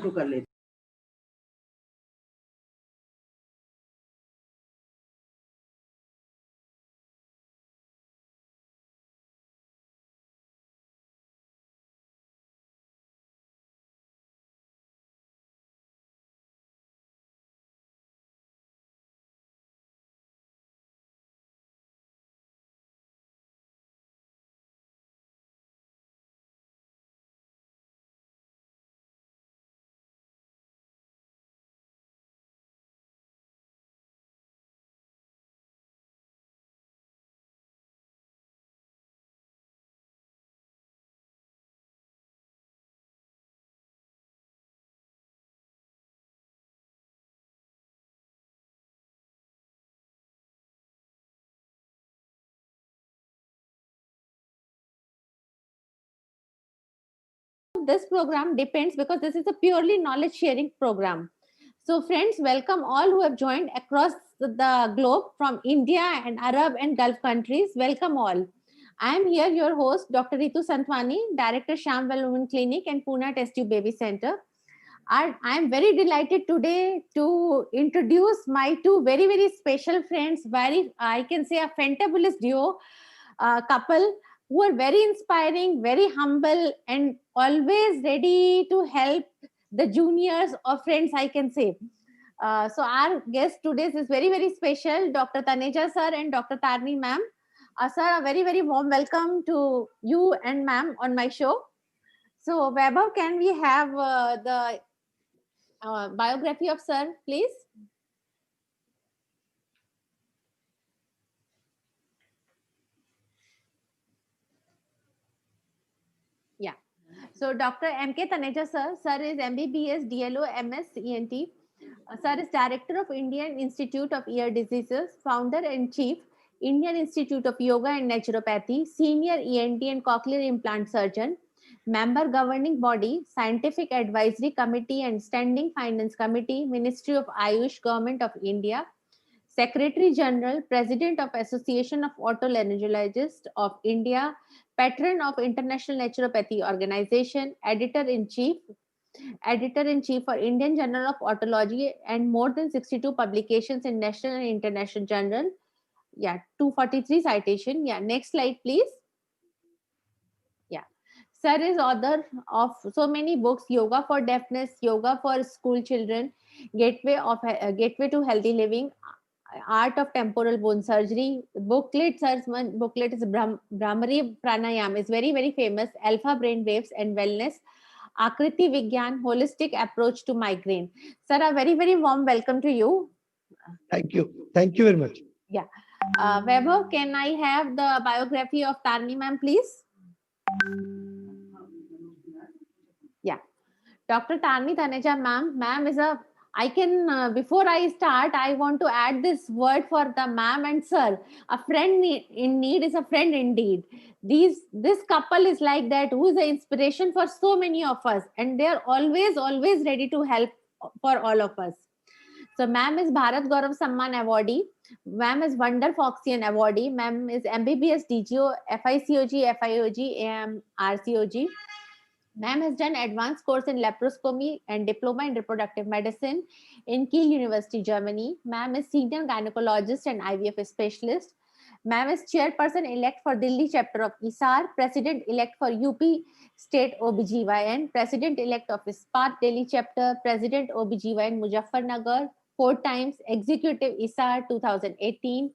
शुरू कर लेते। This program depends because this is a purely knowledge sharing program. So, friends, welcome all who have joined across the globe from India and Arab and Gulf countries. Welcome all. I am here, your host, Dr. Ritu Santwani, Director, Shamwell Women Clinic and Pune Test Tube Baby Center. I am very delighted today to introduce my two very, very special friends, very, I can say, a fantabulous duo couple who are very inspiring, very humble, and always ready to help the juniors or friends, I can say. So our guest today is very, very special, Dr. Taneja sir and Dr. Tarni ma'am. Sir, a very, very warm welcome to you and ma'am on my show. So, Vaibhav, can we have the biography of sir, please? Yeah. So, Dr. M.K. Taneja sir, sir is MBBS, DLO, MS, ENT. Sir is Director of Indian Institute of Ear Diseases, Founder and Chief, Indian Institute of Yoga and Naturopathy, Senior ENT and Cochlear Implant Surgeon, Member Governing Body, Scientific Advisory Committee and Standing Finance Committee, Ministry of Ayush, Government of India, Secretary General, President of Association of Otolaryngologists of India, Patron of International Naturopathy Organization, Editor-in-Chief for Indian Journal of Otology, and more than 62 publications in national and international journal. Yeah, 243 citation. Yeah, next slide, please. Yeah. Sir is author of so many books: Yoga for Deafness, Yoga for School Children, Gateway to Healthy Living, Art of Temporal Bone Surgery. Booklet, sir's one booklet is Brahmari Pranayam, is very, very famous. Alpha Brain Waves and Wellness. Akriti Vigyan, Holistic Approach to Migraine. Sir, a very, very warm welcome to you. Thank you. Thank you very much. Yeah. Vaibhav, can I have the biography of Tarni ma'am, please? Yeah. Dr. Tarni Taneja ma'am. Ma'am is a, I can, before I start, I want to add this word for the ma'am and sir. A friend in need is a friend indeed. This couple is like that, who is an inspiration for so many of us, and they are always, always ready to help for all of us. So, ma'am is Bharat Gaurav Samman awardee. Ma'am is Wonder Foxian awardee. Ma'am is MBBS DGO, FICOG, FIOG, AM, RCOG. Ma'am has done advanced course in laparoscopy and diploma in reproductive medicine in Kiel University, Germany. Ma'am is senior gynecologist and IVF specialist. Ma'am is chairperson elect for Delhi chapter of ISAR, president elect for UP State OBGYN, president elect of SPART Delhi chapter, president OBGYN Muzaffarnagar, 4 times executive ISAR 2018.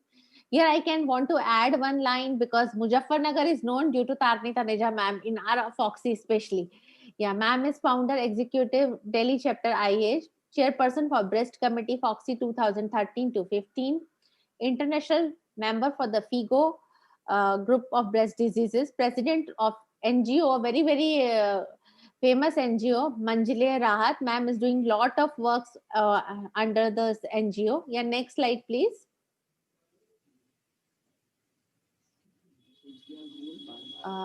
Here I can want to add one line because Muzaffarnagar is known due to Tarni Taneja ma'am in our Foxy especially. Yeah, ma'am is founder executive Delhi chapter IH, chairperson for breast committee Foxy 2013 to 15, international member for the FIGO group of breast diseases, president of NGO, a very, very famous NGO, Manjile Rahat. Ma'am is doing lot of works under this NGO. Yeah, next slide, please.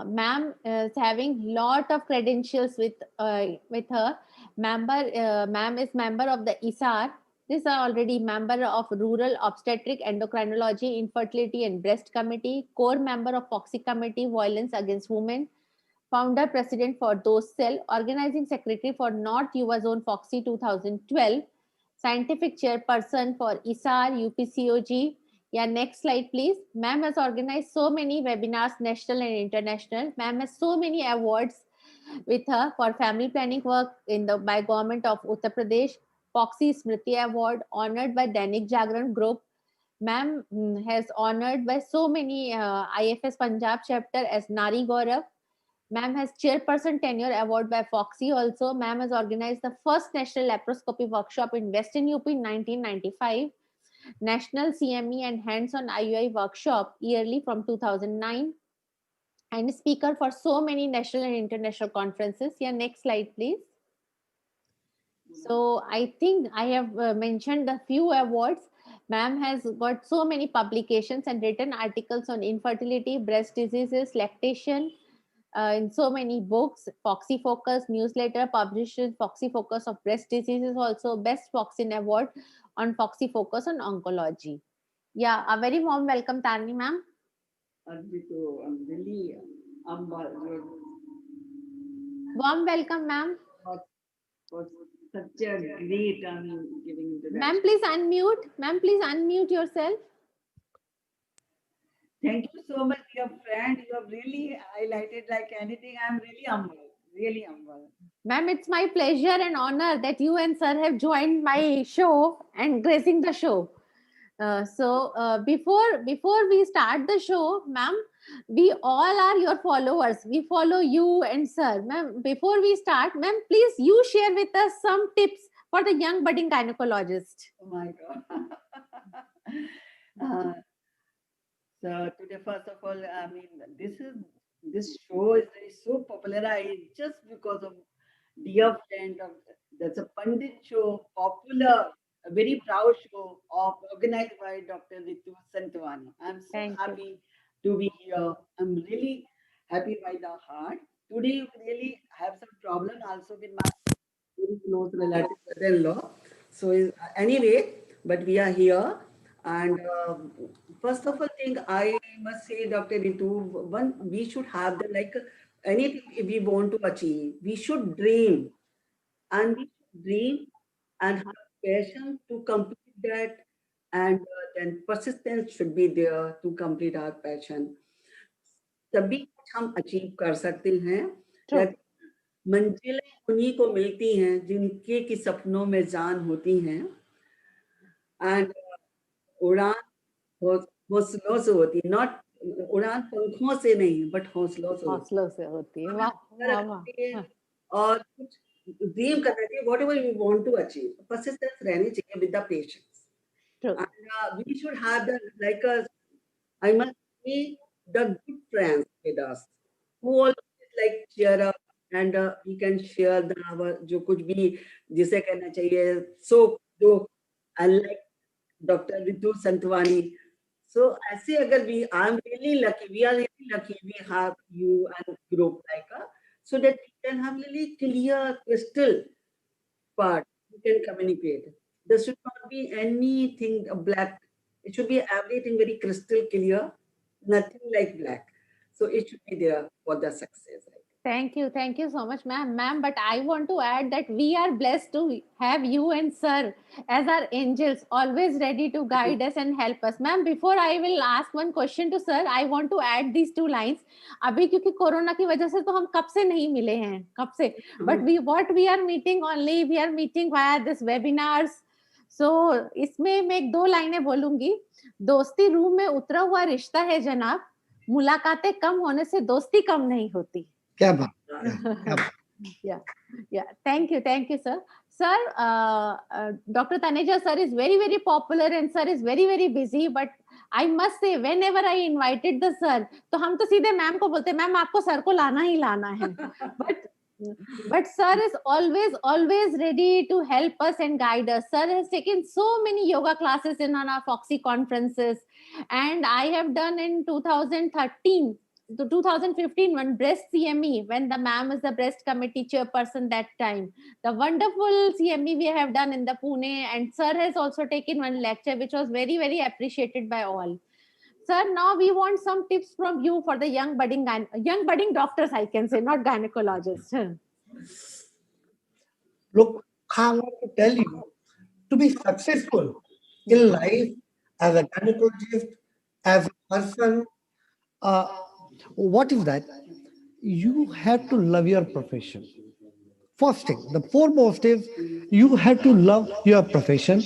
Ma'am is having lot of credentials with her. Ma'am is member of the ISAR. These are already member of Rural Obstetric Endocrinology, Infertility and Breast Committee, core member of Foxy Committee, Violence Against Women, founder president for Dose Cell, organizing secretary for North Yuva Zone Foxy 2012, scientific chairperson for ISAR UPCOG. Yeah, next slide, please. Ma'am has organized so many webinars, national and international. Ma'am has so many awards with her for family planning work by government of Uttar Pradesh, Foxy Smriti Award, honored by Dainik Jagran Group. Ma'am has honored by so many IFS Punjab chapter as Nari Gaurav. Ma'am has chairperson tenure award by Foxy also. Ma'am has organized the first national laparoscopy workshop in Western UP in 1995. National CME and hands-on IUI workshop yearly from 2009. And speaker for so many national and international conferences. Yeah, next slide, please. So I think I have mentioned a few awards. Ma'am has got so many publications and written articles on infertility, breast diseases, lactation, in so many books. Foxy Focus newsletter published in Foxy Focus of breast diseases, also Best Foxin Award on Foxy Focus on oncology. Yeah, a very warm welcome, Tarni ma'am. Advito, I'm really, Warm welcome, ma'am. for such a great, giving introduction. Ma'am, please unmute. Ma'am, please unmute yourself. Thank you so much, dear friend. You have really highlighted like anything. I'm really humble, really humble. Ma'am, it's my pleasure and honor that you and sir have joined my show and gracing the show. Before we start the show, ma'am, we all are your followers. We follow you and sir. Ma'am, before we start, ma'am, please you share with us some tips for the young budding gynecologist. Oh my God. So today, first of all, I mean, this show is very so popularized just because of dear friend of that's a Pandit show, popular, a very proud show of organized by Dr. Ritu Santwani. I'm so Thank you. happy to be here. I'm really happy by the heart. Today, we really have some problem also with my very close relative brother-in-law. So anyway, but we are here. And first of all, thing I must say, Dr. Ritu, one we should have the like anything if we want to achieve, we should dream, and we should dream and have passion to complete that, and then persistence should be there to complete our passion. तभी कुछ हम achieve कर सकते हैं। True. मंजिलें उन्हीं को मिलती हैं जिनके की सपनों में जान होती हैं, एंड उड़ान हौसलों से होती है, नॉट उड़ान पंखों से नहीं बट हौसलों से होती हौसलों से होती है। है। वाह, हमें वाह, रखना वाह। चाहिए हाँ। और कुछ ड्रीम करना चाहिए, whatever you want to achieve, persistence रहनी चाहिए with the patience, True. and we should have the like a I must say the good friends with us who always like cheer up, and we can share the our जो कुछ भी जिसे कहना चाहिए so जो unlike Dr. Ritu Santwani. So ऐसे अगर we I'm really lucky, we are really lucky we have you and group like so that we can have really clear crystal part we can communicate. There should not be anything black. It should be everything very crystal clear, nothing like black. So it should be there for the success. Thank you so much, ma'am. Ma'am, but I want to add that we are blessed to have you and sir as our angels, always ready to guide us and help us. Ma'am, before I will ask one question to sir, I want to add these two lines. अभी क्योंकि corona की वजह से तो हम कब से नहीं मिले हैं, कब से. But what we are meeting only, we are meeting via this webinars. So इसमें मैं एक दो लाइनें बोलूंगी. दोस्ती रूम में उतरा हुआ रिश्ता है जनाब, मुलाकातें कम होने से दोस्ती कम नहीं होती. क्या बात, क्या बात. Yeah. Thank you, sir. Sir, Dr. Taneja sir is very popular and sir is very busy. But I must say, whenever I invited the sir, तो हम तो सीधे मैम को बोलते, मैम आपको सर को लाना ही लाना है. But sir is always ready to help us and guide us. Sir has taken so many yoga classes in on our Foxy conferences, and I have done in 2013 to 2015 one breast CME when the ma'am is the breast committee chairperson that time. The wonderful CME we have done in the Pune, and sir has also taken one lecture which was very appreciated by all. Sir, now we want some tips from you for the young budding doctors, I can say, not gynecologists. Look, I want to tell you, to be successful in life as a gynecologist, as a person, uh, what is that? You have to love your profession. First thing, the foremost is you have to love your profession,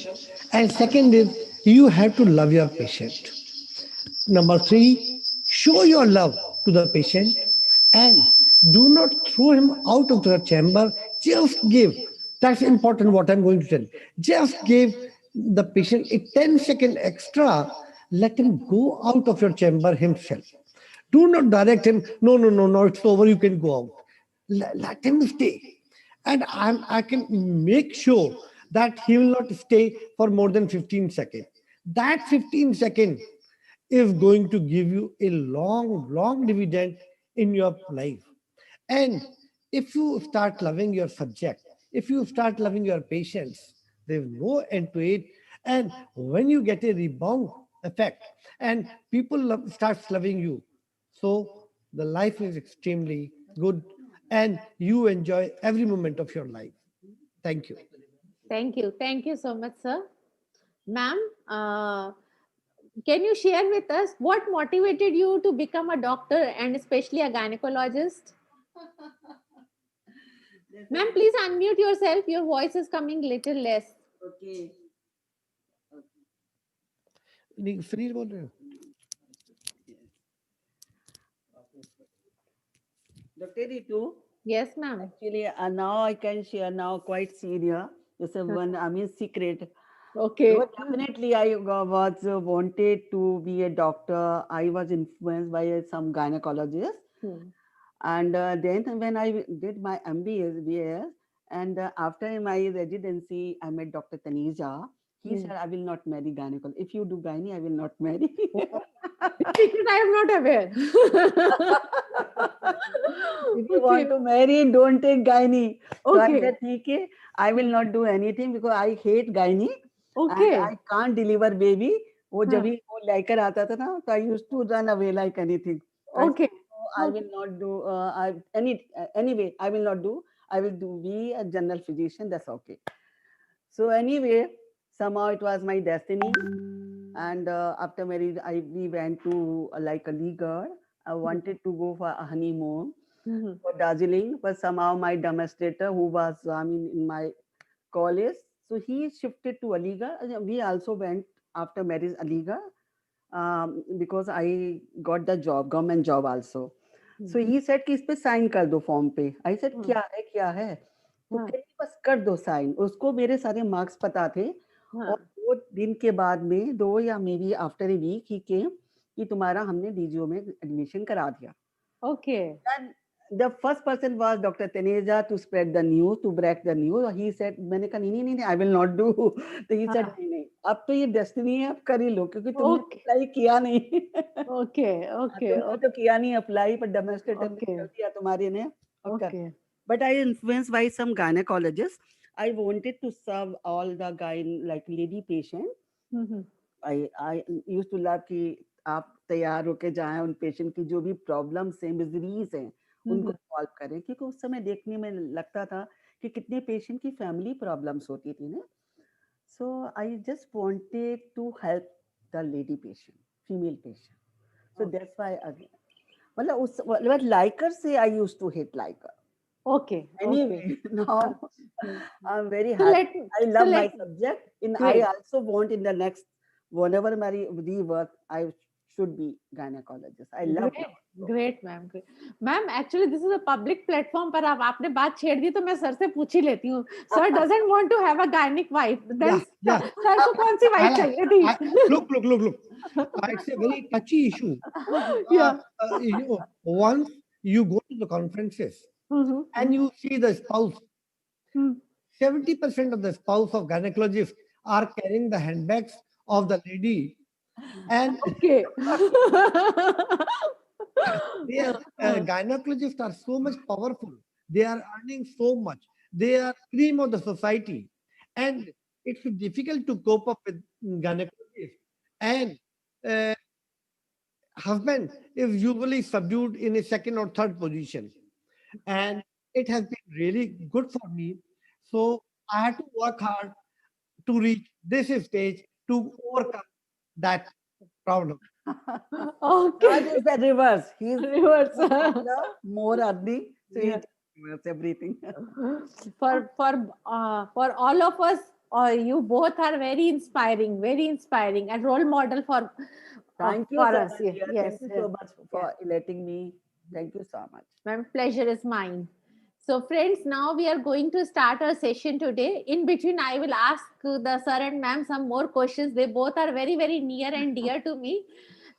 and second is you have to love your patient. Number three, show your love to the patient and do not throw him out of the chamber. Just give. That's important what I'm going to tell. Just give the patient a 10-second extra. Let him go out of your chamber himself. Do not direct him, no, no, no, no, it's over, you can go out. Let him stay. And I can make sure that he will not stay for more than 15 seconds. That 15 seconds is going to give you a long, long dividend in your life. And if you start loving your subject, if you start loving your patients, there's no end to it. And when you get a rebound effect and people starts loving you, so the life is extremely good and you enjoy every moment of your life. Thank you. Thank you. Thank you so much, sir. Ma'am, can you share with us what motivated you to become a doctor and especially a gynecologist? Ma'am, please unmute yourself. Your voice is coming little less. Okay. नहीं, शरीर बोल रहे हो? Dr. Ritu, Yes, ma'am. actually, now I can share now quite senior. This is one, I mean, secret. Okay. So definitely, I was wanted to be a doctor. I was influenced by some gynecologist. Hmm. And then when I did my MBS, and after my residency, I met Dr. Taneja. He Hmm. said, I will not marry gynecologist. If you do gynae, I will not marry. Secret, I am not aware. If you Okay. want to marry, don't take gynae. So I Okay. said, okay, I will not do anything because I hate gynae and Okay. I can't deliver baby. वो जब हाँ. भी वो लेकर आता था ना, तो I used to run away like anything. I said, Okay. no, I will not do. Anyway, I will not do. I will do be a general physician. That's okay. So anyway, somehow it was my destiny. And after marriage, we went to like a leaguer. I wanted to go for a honeymoon Mhm. for Darjeeling, but somehow my demonstrator, who was I mean in my college, so he shifted to Aligarh. We also went after marriage Aligarh because I got the job, government job also. So he said कि इस पे sign कर दो form पे. I said क्या है तो हाँ. कहीं बस कर दो साइन. उसको मेरे सारे मार्क्स पता थे हाँ. और 2 दिन के बाद में 2 या maybe after a week he came कि तुम्हारा हमने डीजीओ में एडमिशन करा दिया. Okay. And the first person was Dr. Taneja to spread the news, to break the news. He said, मैंने कहा नहीं, I will not do. तो he said, हाँ. नहीं, अब तो ये डेस्टिनी है, अब कर ही लो क्योंकि तुमने Okay. अप्लाई किया नहीं. Okay. Okay. तुमने तो किया नहीं अप्लाई पर डेमोन्स्ट्रेटर ने Okay. कर दिया तुम्हारे ने और कर. Okay. But I influenced by some gynecologists. I wanted to serve all the like lady patient. Mhm. I used to love कि आप तैयार होके जाएं उन पेशेंट की जो भी प्रॉब्लम्स हैं मिजरीज हैं उनको Mhm. सॉल्व करें क्योंकि उस समय देखने में लगता था कि कितने पेशेंट की फैमिली प्रॉब्लम्स होती थी ना. So I just wanted to help the lady patient female patient. So that's why मतलब उस मतलब लाइकर से I used to hit liquor. Okay. Okay. Anyway, now Hmm. I'm very So happy. let I so love my let subject. And I great. also want in the next, whenever my rework, I should be gynecologist. I love Great, so. great, ma'am great. Ma'am actually this is a public platform पर आप आपने बात छेड़ दी तो मैं sir से पूछ ही लेती हूँ. Sir doesn't want to have a gynaec wife then Yeah, yeah. Sir को कौन सी वाइफ चाहिए थी? Look. It's a very touchy issue. Yeah. Once you go to the conferences Mhm. and you see the spouse, Hmm. 70% of the spouse of gynecologists are carrying the handbags of the lady, and Okay. gynecologists are so much powerful. They are earning so much. They are cream of the society, and it's difficult to cope up with gynecologists. And uh, husband is usually subdued in a second or third position. And it has been really good for me. So I had to work hard to reach this stage to overcome that problem. Raj Okay. is the reverse. He's Reverse. more popular, more earning. So he Yeah. just reverse everything. For all of us, you both are very inspiring, and role model Thank you for so us. much, Yes, dear. yes, Thank you yes. so much Yeah. for letting me. Thank you so much. My pleasure is mine. So, friends, now we are going to start our session today. In between, I will ask the sir and ma'am some more questions. They both are very near and dear to me.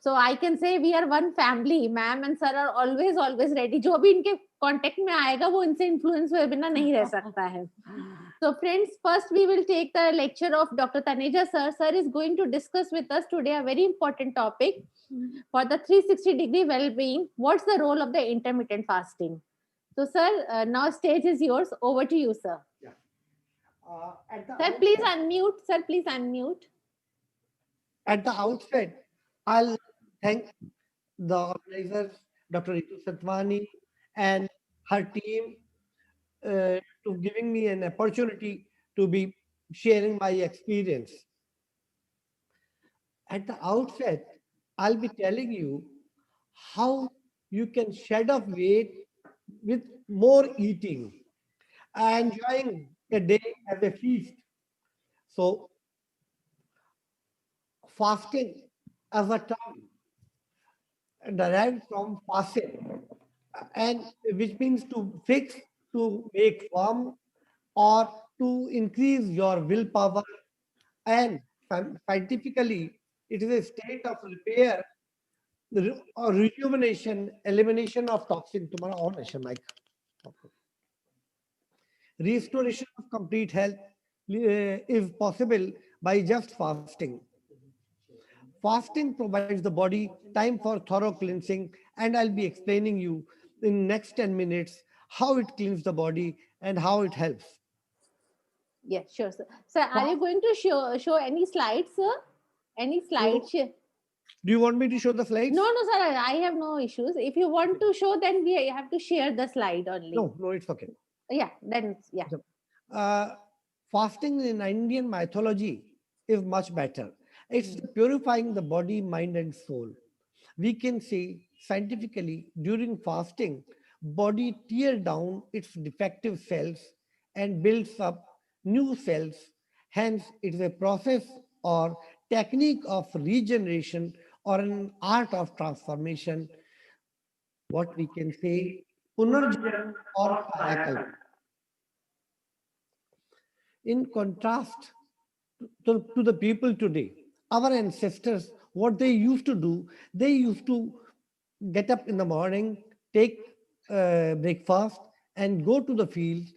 So I can say we are one family. Ma'am and sir are always ready. जो भी इनके contact में आएगा वो इनसे influence हुए बिना नहीं रह सकता है. So friends, first we will take the lecture of Dr. Taneja sir. Sir is going to discuss with us today a very important topic for the 360-degree well-being. What's the role of the intermittent fasting? So sir, now stage is yours. Over to you, sir. At the Sir, please outset, unmute. Sir, please unmute. at the outset, I'll thank the organizers, Dr. Ritu Satwani, and her team to giving me an opportunity to be sharing my experience. At the outset, I'll be telling you how you can shed off weight with more eating, enjoying a day as a feast. So, fasting as a term derived from facet, and which means to fix, to make firm, or to increase your willpower. And scientifically, it is a state of repair, or rejuvenation, elimination of toxin. Tomorrow on nation, Mike. Restoration of complete health is possible by just fasting. Fasting provides the body time for thorough cleansing, and I'll be explaining you in next 10 minutes how it cleans the body and how it helps. Yes, sure, sir. Sir, are you Fast, going to show any slides, sir? Any so, slides? do you want me to show the No, slides? no, sir. I have no issues. If you want Okay. to show, then we have to share the slide only. No, it's okay. Yeah, then yeah. So, uh, fasting in Indian mythology is much better. It's purifying the body, mind, and soul. We can say scientifically during fasting, body tear down its defective cells and builds up new cells. Hence, it is a process or technique of regeneration or an art of transformation, what we can say punarjan or kayakalpa. In contrast to the people today, our ancestors, what they used to do, they used to get up in the morning, take breakfast, and go to the fields,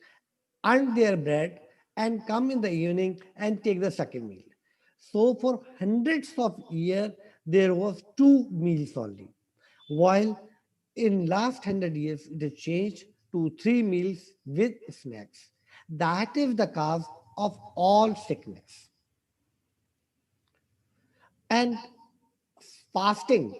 earn their bread, and come in the evening and take the second meal. So for hundreds of years, there was two meals only. While in last 100 years, it has changed to three meals with snacks. That is the cause of all sickness. And fasting,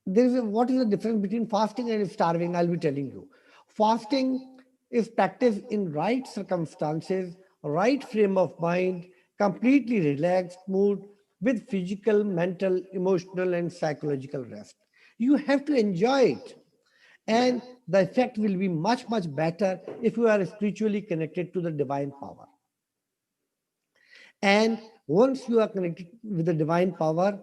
what is the difference between fasting and starving? I'll be telling you. Fasting is practiced in right circumstances, right frame of mind, completely relaxed mood with physical, mental, emotional, and psychological rest. You have to enjoy it, and the effect will be much better if you are spiritually connected to the divine power. And once you are connected with the divine power,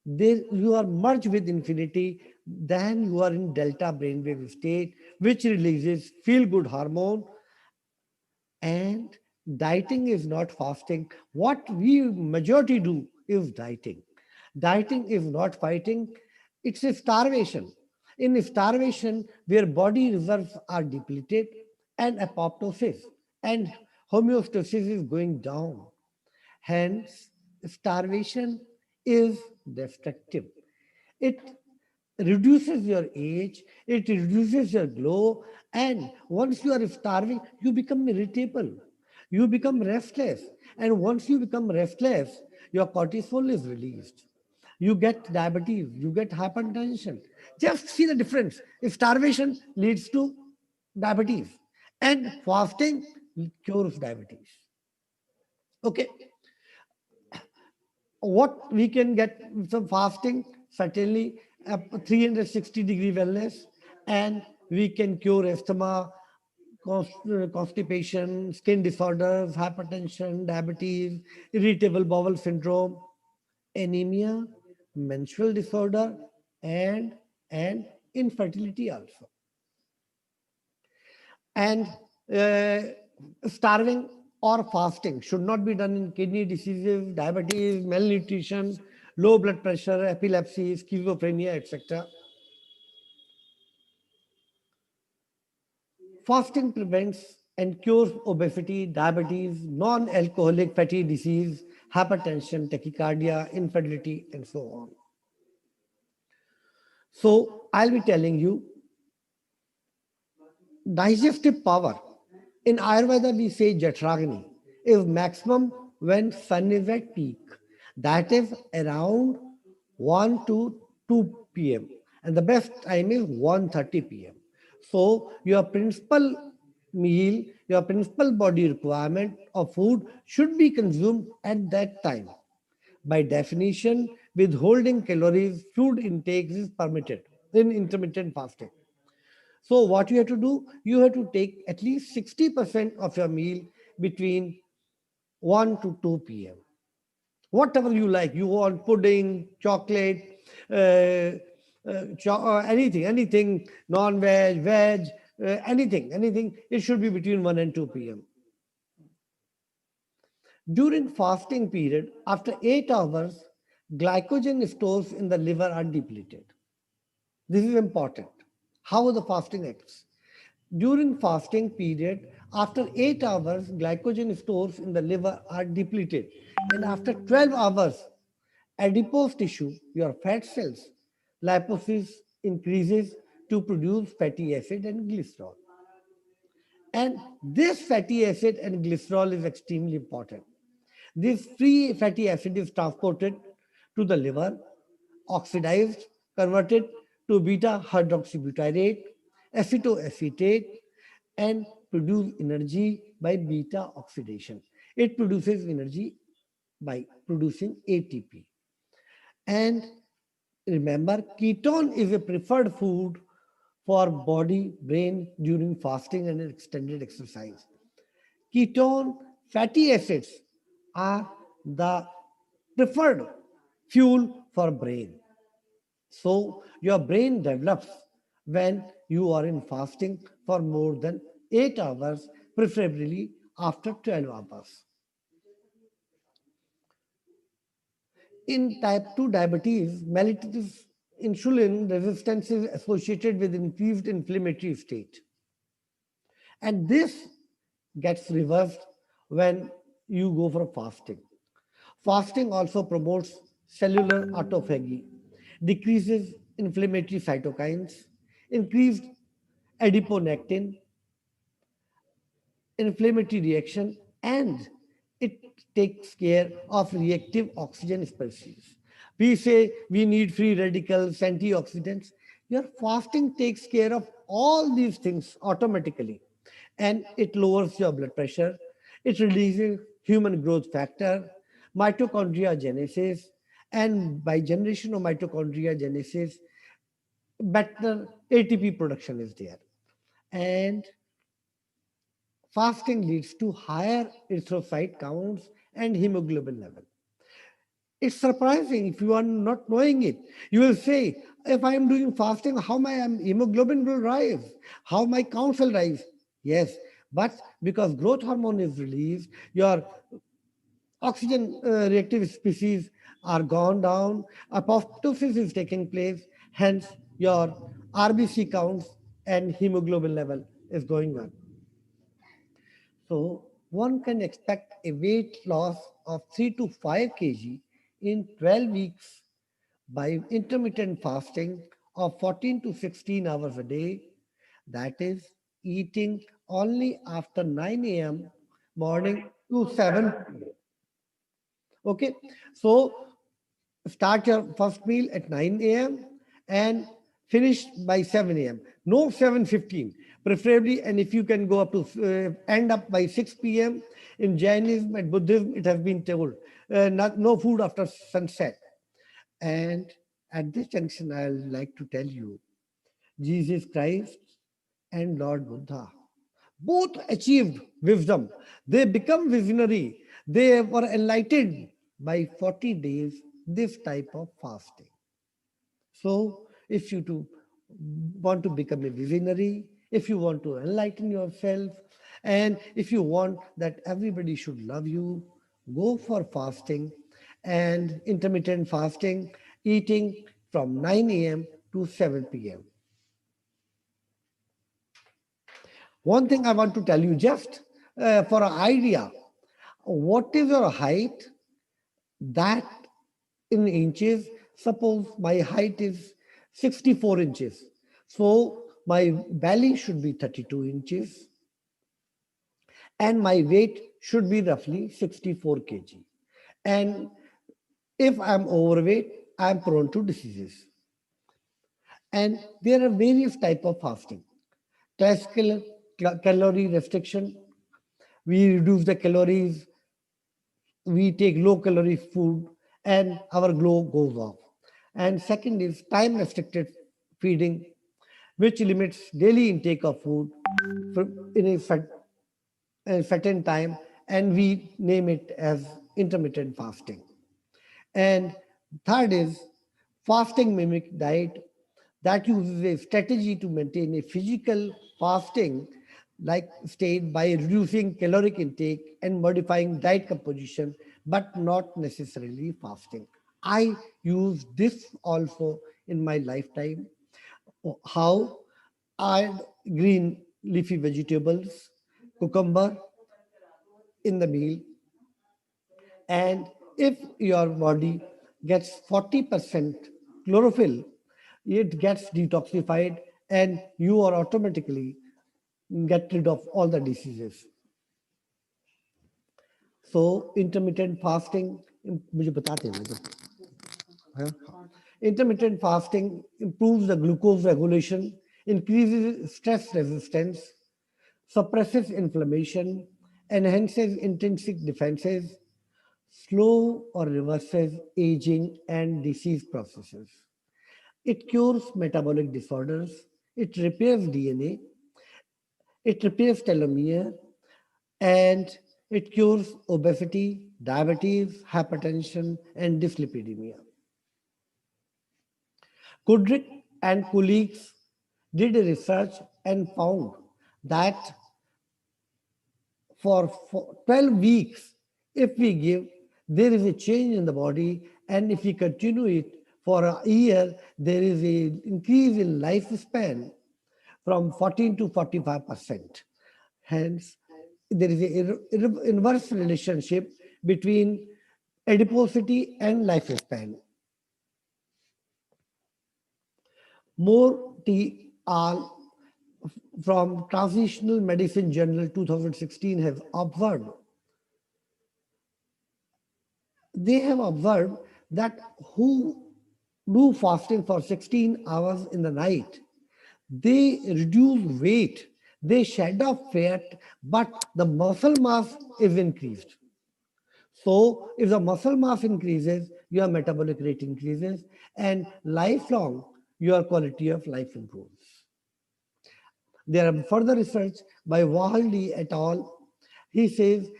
there you are merged with infinity, then you are in delta brainwave state, which releases feel good hormone. And dieting is not fasting. What we majority do is dieting. Dieting is not fighting, it's a starvation. In starvation, where body reserves are depleted and apoptosis and homeostasis is going down. Hence, starvation is destructive. It reduces your age, it reduces your glow, and once you are starving, you become irritable, you become restless. And once you become restless, your cortisol is released. you get diabetes, you get hypertension. Just see the difference. If starvation leads to diabetes and fasting cures diabetes. Okay, what we can get from fasting, certainly a 360-degree wellness, and we can cure asthma, constipation, skin disorders, hypertension, diabetes, irritable bowel syndrome, anemia, menstrual disorder, and and infertility also. And uh, starving or fasting should not be done in kidney diseases, diabetes, malnutrition, low blood pressure, epilepsy, schizophrenia, etc. Fasting prevents and cures obesity, diabetes, non-alcoholic fatty disease, hypertension, tachycardia, infertility, and so on. So I'll be telling you digestive power. In Ayurveda, we say Jatragni is maximum when sun is at peak. That is around 1 to 2 p.m. And the best time is 1:30 p.m. So your principal meal, your principal body requirement of food should be consumed at that time. By definition, withholding calories, food intake is permitted in intermittent fasting. So what you have to do, you have to take at least 60% of your meal between 1 to 2 p.m. Whatever you like, you want pudding, chocolate, anything, non-veg, veg, anything, it should be between 1 and 2 p.m. During fasting period, after 8 hours, glycogen stores in the liver are depleted. This is important. How the fasting acts. During fasting period, after 8 hours, glycogen stores in the liver are depleted. And after 12 hours, adipose tissue, your fat cells, lipolysis increases to produce fatty acid and glycerol. And this fatty acid and glycerol is extremely important. This free fatty acid is transported to the liver, oxidized, converted to beta hydroxybutyrate, acetoacetate, and produce energy by beta oxidation. It produces energy by producing ATP. And remember, ketone is a preferred food for body, brain during fasting and extended exercise. Ketone fatty acids are the preferred fuel for brain. So your brain develops when you are in fasting for more than 8 hours, preferably after 12 hours. In type 2 diabetes, mellitus insulin resistance is associated with increased inflammatory state. And this gets reversed when you go for fasting. Fasting also promotes cellular autophagy, decreases inflammatory cytokines, increased adiponectin, inflammatory reaction, and it takes care of reactive oxygen species. We say we need free radicals, antioxidants. Your fasting takes care of all these things automatically, and it lowers your blood pressure. It releases human growth factor, mitochondria genesis, and by generation of mitochondria genesis, better ATP production is there. And fasting leads to higher erythrocyte counts and hemoglobin level. It's surprising if you are not knowing it. You will say, if I am doing fasting, how my hemoglobin will rise? How my counts will rise? Yes, but because growth hormone is released, your oxygen reactive species are gone down, apoptosis is taking place, hence your RBC counts and hemoglobin level is going up. So one can expect a weight loss of 3 to 5 kg in 12 weeks by intermittent fasting of 14 to 16 hours a day. That is eating only after 9 a.m. morning to 7 p.m. Okay, so start your first meal at 9 a.m. and finish by 7 a.m. No 7:15, preferably, and if you can go up to end up by 6 p.m. In Jainism and Buddhism, it has been told no food after sunset. And at this junction, I'd like to tell you, Jesus Christ and Lord Buddha both achieved wisdom. They become visionary. They were enlightened by 40 days, this type of fasting. So, if you to want to become a visionary, if you want to enlighten yourself, and if you want that everybody should love you, go for fasting and intermittent fasting, eating from 9 a.m. to 7 p.m. One thing I want to tell you just for an idea, what is your height? That in inches, suppose my height is 64 inches. So my belly should be 32 inches and my weight should be roughly 64 kg. And if I'm overweight, I'm prone to diseases. And there are various type of fasting. Classical calorie restriction, we reduce the calories, we take low calorie food and our glow goes off. And second is time restricted feeding, which limits daily intake of food in a certain time, and we name it as intermittent fasting. And third is fasting mimic diet, that uses a strategy to maintain a physical fasting like state by reducing caloric intake and modifying diet composition, but not necessarily fasting. I use this also in my lifetime. How add green leafy vegetables, cucumber in the meal, and if your body gets 40% chlorophyll, it gets detoxified and you are automatically get rid of all the diseases. So intermittent fasting, मुझे बताते हैं मुझे, हाँ? Intermittent fasting improves the glucose regulation, increases stress resistance, suppresses inflammation, enhances intrinsic defenses, slow or reverses aging and disease processes. It cures metabolic disorders, it repairs DNA, it repairs telomere, and it cures obesity, diabetes, hypertension, and dyslipidemia. Kudrick and colleagues did a research and found that for 12 weeks, if we give, there is a change in the body, and if we continue it for a year, there is an increase in lifespan from 14 to 45%. Hence, there is an inverse relationship between adiposity and lifespan. More T. Al from Translational Medicine Journal 2016 have observed, they have observed that who do fasting for 16 hours in the night, they reduce weight, they shed off fat, but the muscle mass is increased. So if the muscle mass increases, your metabolic rate increases, and lifelong, your quality of life improves. There are further research by Wahaldi et al. He says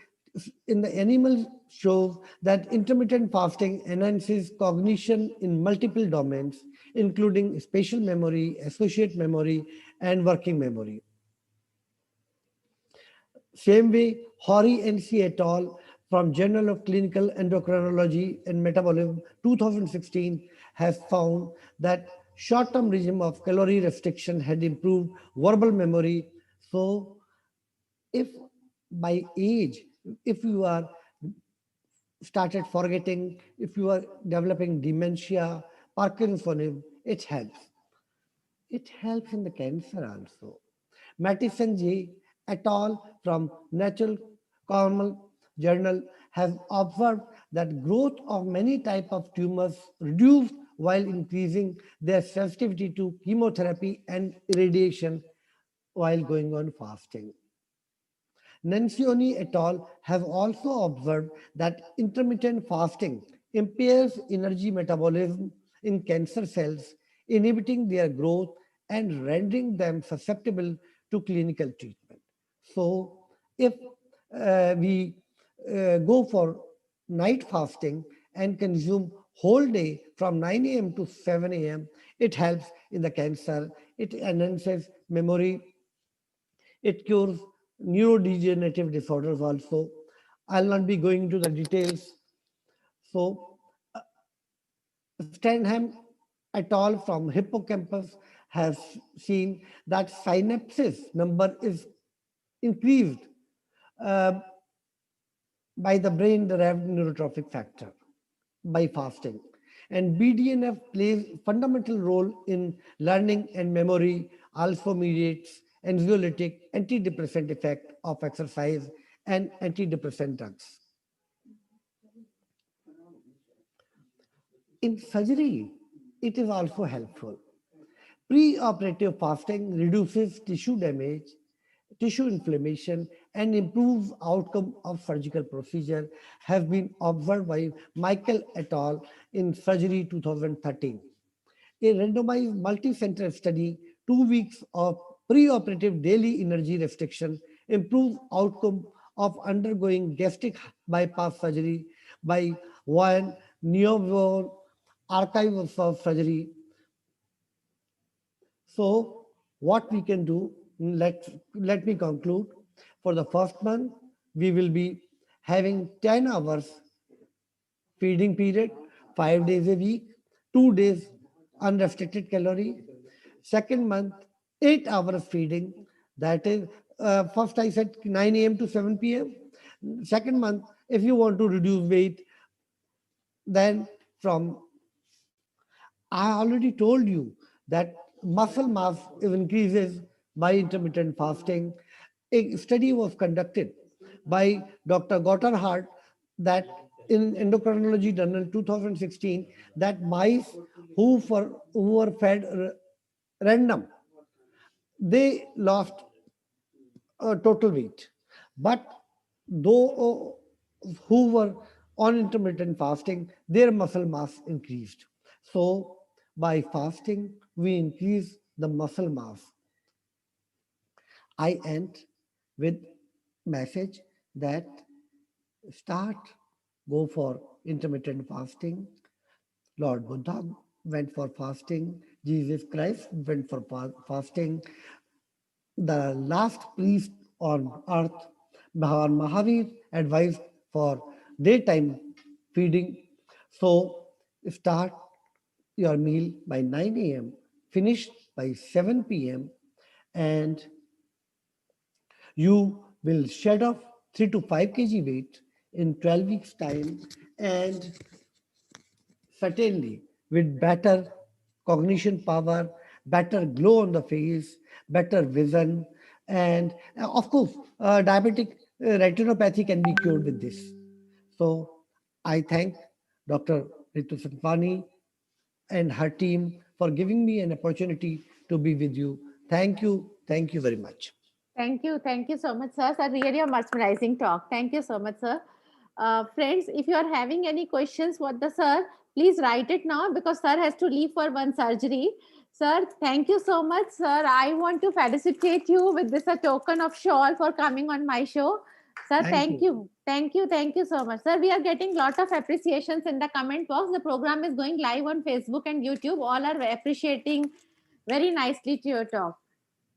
in the animal shows that intermittent fasting enhances cognition in multiple domains, including spatial memory, associate memory, and working memory. Same way, Hori and C et al. From Journal of Clinical Endocrinology and Metabolism 2016 has found that short-term regime of calorie restriction had improved verbal memory. So if by age, if you are started forgetting, if you are developing dementia, Parkinsonism, it helps. It helps in the cancer also. Mattison J et al. From Natural Caramel Journal has observed that growth of many types of tumors reduced while increasing their sensitivity to chemotherapy and irradiation while going on fasting. Nancioni et al. Have also observed that intermittent fasting impairs energy metabolism in cancer cells, inhibiting their growth and rendering them susceptible to clinical treatment. So, if we go for night fasting and consume whole day from 9 a.m. to 7 a.m., it helps in the cancer, it enhances memory, it cures neurodegenerative disorders also. I'll not be going into the details. So, Stanham et al. From hippocampus has seen that synapses number is increased uh, by the brain derived neurotrophic factor by fasting. And BDNF plays fundamental role in learning and memory, also mediates anxiolytic antidepressant effect of exercise and antidepressant drugs. In surgery, it is also helpful. Pre-operative fasting reduces tissue damage, tissue inflammation, and improves outcome of surgical procedure has been observed by Michael et al. In Surgery 2013. A randomized multi-center study, 2 weeks of pre-operative daily energy restriction improved outcome of undergoing gastric bypass surgery by one newborn archives of surgery. So, what we can do, let me conclude. For the first month, we will be having 10 hours feeding period, 5 days a week, 2 days unrestricted calorie. Second month, 8 hours feeding. That is, first I said 9 a.m. to 7 p.m. Second month, if you want to reduce weight, then from I already told you that muscle mass increases by intermittent fasting. A study was conducted by Dr. Gotterhart that in Endocrinology Journal 2016 that mice who were fed random, they lost total weight. But though who were on intermittent fasting, their muscle mass increased. So by fasting, we increase the muscle mass. I end with message that start, go for intermittent fasting. Lord Buddha went for fasting. Jesus Christ went for fasting. The last priest on earth, Bhagavan Mahavir, advised for daytime feeding. So start your meal by 9 a.m., finish by 7 p.m., and you will shed off 3 to 5 kg weight in 12 weeks' time, and certainly with better cognition power, better glow on the face, better vision, and of course, diabetic retinopathy can be cured with this. So I thank Dr. Ritu Sanfani and her team for giving me an opportunity to be with you. Thank you very much. Thank you so much, sir. Sir, really a mesmerizing talk. Thank you so much, sir. Friends, if you are having any questions for the sir, please write it now because sir has to leave for one surgery. Sir, thank you so much, sir. I want to felicitate you with this a token of shawl for coming on my show. Sir, Thank thank you. you. Thank you so much. Sir, we are getting lot of appreciations in the comment box. The program is going live on Facebook and YouTube. All are appreciating very nicely to your talk.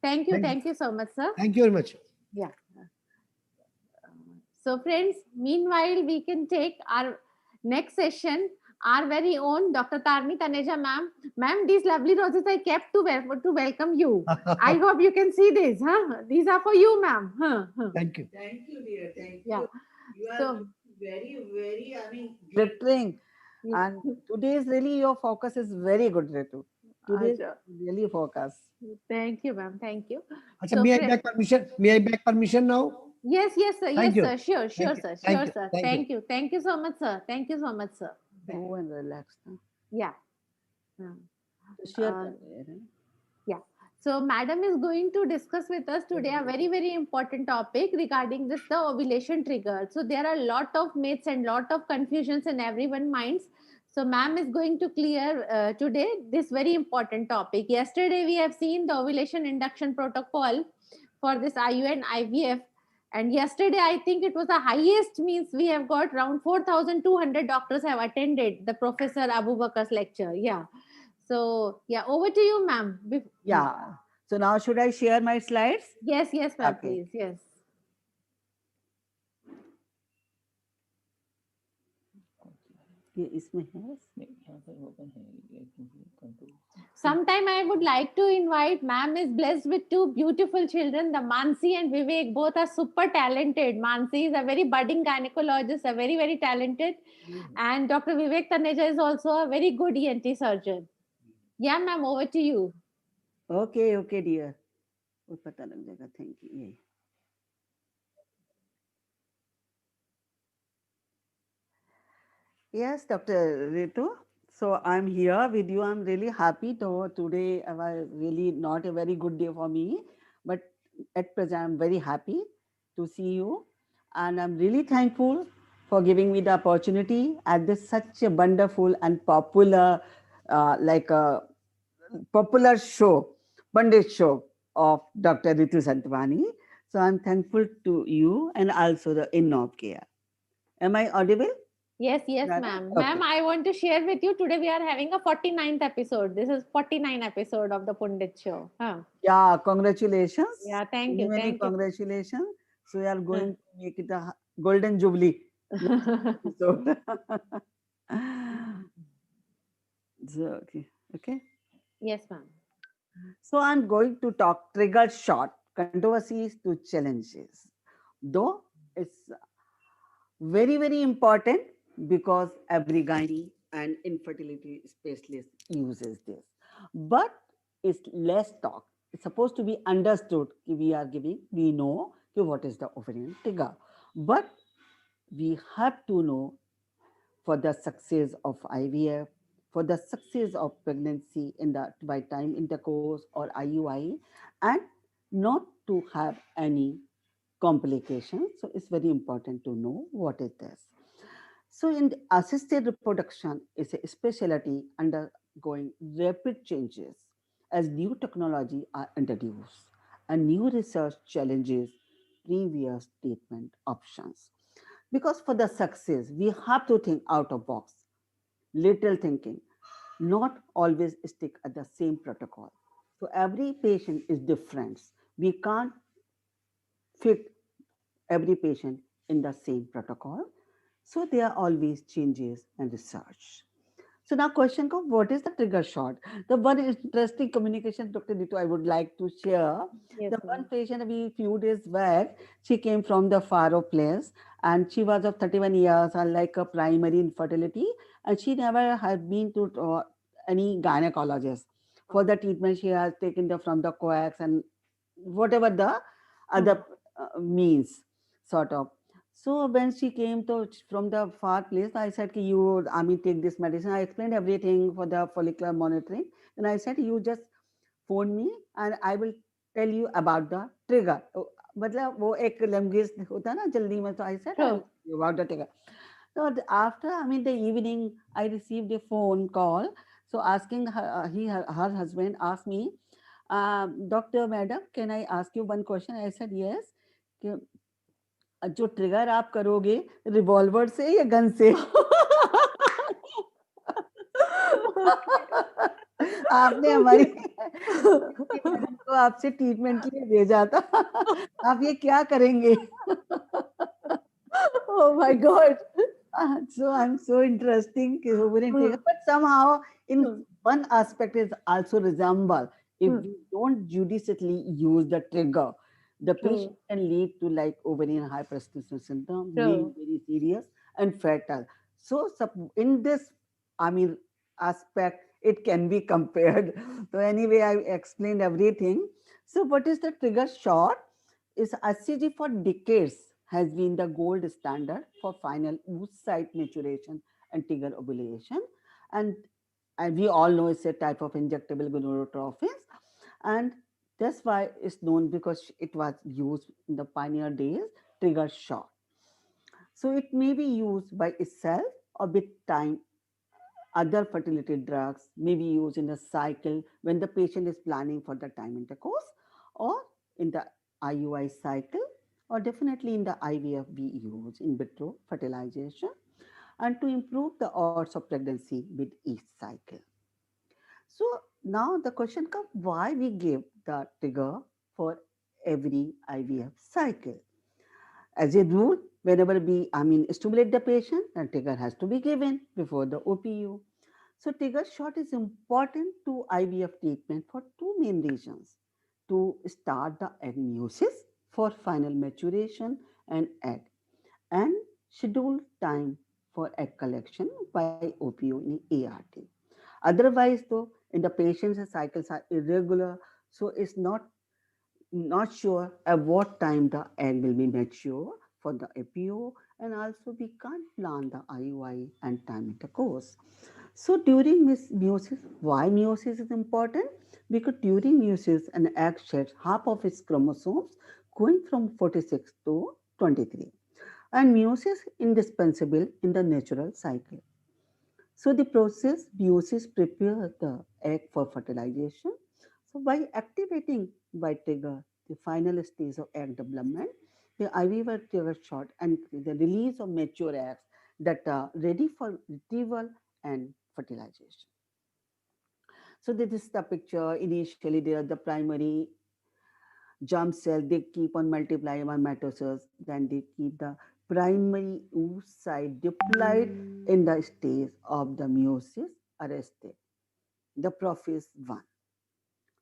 Thank, Thank you so much, sir. thank you very much. Yeah. So, friends, meanwhile, we can take our next session. Our very own Dr. Tarni Taneja, ma'am. Ma'am, these lovely roses I kept to welcome you. I hope you can see these. Huh? These are for you, ma'am. Thank you. Thank you, dear. Thank Yeah. you. You are So, very, I mean, glittering. And today's really your focus is very good, Ritu. Today's Acha. really focus. Thank you, ma'am. Thank you. Acha, So, may I beg permission? May I beg permission now? Yes, yes, sir. Yes, Thank you. sir. Sure, sure, Thank you. sir. Thank Sure, you. sir. Thank you. Thank you. Thank you so much, sir. Thank you so much, sir. Yeah. Go and relax. Now. Yeah. Yeah. Share Um, कर रहे हैं. Yeah. So, Madam is going to discuss with us today a very, very important topic regarding this, the ovulation trigger. So, there are a lot of myths and lot of confusions in everyone's minds. So, Ma'am is going to clear today this very important topic. Yesterday, we have seen the ovulation induction protocol for this IU and IVF. And yesterday, I think it was the highest, means we have got around 4,200 doctors have attended the Professor Abu Bakar's lecture. Yeah. So, yeah, over to you, ma'am. Yeah. So now should I share my slides? Yes, yes, ma'am, Okay. please. Yes. ये इसमें है. नहीं, यहाँ पर open है, ये control. Sometime I would like to invite, ma'am is blessed with two beautiful children, the Mansi and Vivek. Both are super talented. Mansi is a very budding gynecologist, a very, very talented. And Dr. Vivek Taneja is also a very good ENT surgeon. Yeah, ma'am, over to you. Okay, okay, dear. वो पता लग जाएगा. Thank you. ये. Yes, Dr. Ritu. So I'm here with you. I'm really happy to today. Was really not a very good day for me, but at present I'm very happy to see you, and I'm really thankful for giving me the opportunity at this such a wonderful and popular, like a popular show, Pandit show of Dr. Ritu Santwani. So I'm thankful to you and also the Innov Care. Am I audible? Yes, yes, Right. ma'am. Okay. Ma'am, I want to share with you today we are having a 49th episode. This is 49th episode of the Pundit show. Huh. Yeah, congratulations. Yeah, thank Many, you. many Thank you. congratulations. So we are going to make it a golden jubilee episode. So, okay. Yes, ma'am. So I'm going to talk trigger shot controversies to challenges. Though it's very, very important because every gynae and infertility specialist uses this. But it's less talk. It's supposed to be understood. We are giving, we know what is the ovarian trigger. But we have to know for the success of IVF, for the success of pregnancy in the by time intercourse or IUI, and not to have any complications. So it's very important to know what is this. So in the assisted reproduction is a specialty undergoing rapid changes as new technology are introduced and new research challenges previous treatment options. Because for the success, we have to think out of box, little thinking, not always stick at the same protocol. So every patient is different. We can't fit every patient in the same protocol. So there are always changes and research. So now question comes, what is the trigger shot? The one interesting communication, Dr. Dito, I would like to share. Yes, The ma'am. one patient we few days back, she came from the far place and she was of 31 years and like a primary infertility and she never had been to any gynecologist. For the treatment, she has taken the from the coax and whatever the other means, sort of. So when she came to from the far place, I said, you, I mean, take this medicine. I explained everything for the follicular monitoring. And I said, you just phone me and I will tell you about the trigger. मतलब वो एक language होता है ना जल्दी में, so I said I will Sure. tell you about the trigger. So after, I mean, the evening, I received a phone call. So asking her, her husband asked me, Doctor Madam, can I ask you one question? I said yes. जो trigger आप करोगे revolver से या gun से आपने हमारी madam को आपसे ट्रीटमेंट के लिए भेजा था आप ये क्या करेंगे Oh my God. so I'm so interesting but somehow in one aspect is also resemble if we don't judiciously use the trigger the patient can lead to like ovarian hyperestimation syndrome being very serious and fatal so in this I mean aspect it can be compared so anyway I explained everything so what is the trigger shot is HCG for decades has been the gold standard for final oocyte maturation and trigger ovulation. And, and we all know it's a type of injectable gonadotropins. And that's why it's known because it was used in the pioneer days, trigger shot. So it may be used by itself or with time. Other fertility drugs may be used in a cycle when the patient is planning for the time intercourse, or in the IUI cycle, or definitely in the IVF we use in vitro fertilization, and to improve the odds of pregnancy with each cycle. So now the question comes, why we give the trigger for every IVF cycle? As a rule, whenever we, stimulate the patient, the trigger has to be given before the OPU. So trigger shot is important to IVF treatment for two main reasons: to start the egg meiosis for final maturation and egg, and schedule time for egg collection by OPU in ART. Otherwise, though, in the patients, the cycles are irregular, so it's not sure at what time the egg will be mature for the APO, and also we can't plan the IUI and time intercourse. So during meiosis, why meiosis is important? Because during meiosis, an egg sheds half of its chromosomes, going from 46 to 23. And meiosis is indispensable in the natural cycle. So the process meiosis prepares the egg for fertilization. So by activating by trigger the final stage of egg development, the IVF trigger shot and the release of mature eggs that are ready for retrieval and fertilization. So this is the picture. Initially, there are the primary germ cell. They keep on multiplying by mitosis. Then they keep the primary oocyte diploid in the stage of the meiosis arrested. The prophy's one.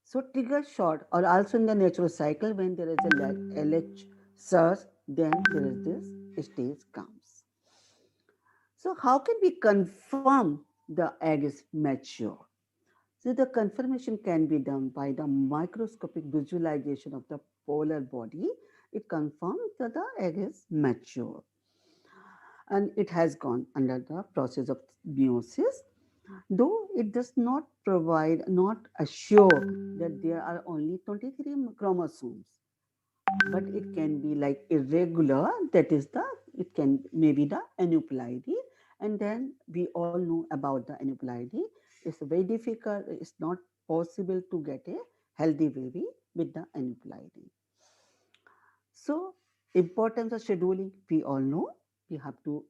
So trigger shot, or also in the natural cycle, when there is a LH surge, then there is this stage comes. So how can we confirm the egg is mature? So the confirmation can be done by the microscopic visualization of the polar body. It confirms that the egg is mature and it has gone under the process of meiosis, though it does not provide, not assure that there are only 23 chromosomes, but it can be like irregular, that is the, it can maybe the aneuploidy. And then we all know about the aneuploidy. It's very difficult, it's not possible to get a healthy baby with the aneuploidy. So importance of scheduling, we all know, we have to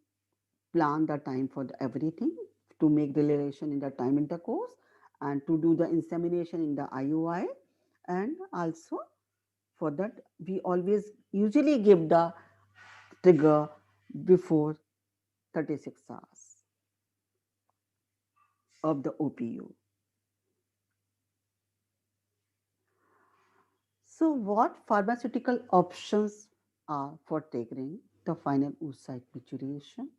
plan the time for everything, to make the relation in the time intercourse, and to do the insemination in the IUI. And also for that, we always usually give the trigger before 36 hours of the OPU. So what pharmaceutical options are for triggering the final oocyte maturation?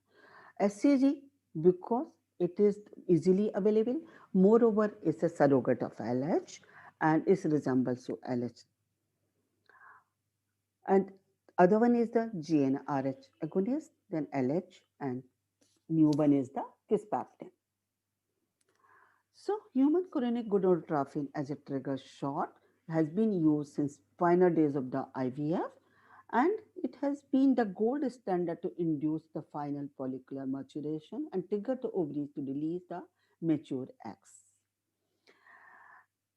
SCG, because it is easily available. Moreover, it's a surrogate of LH and it resembles to LH. And other one is the GnRH agonist, then LH, and new one is the kisspeptin. So human chorionic gonadotropin as a trigger shot has been used since pioneer days of the IVF, and it has been the gold standard to induce the final follicular maturation and trigger the ovaries to release the mature eggs.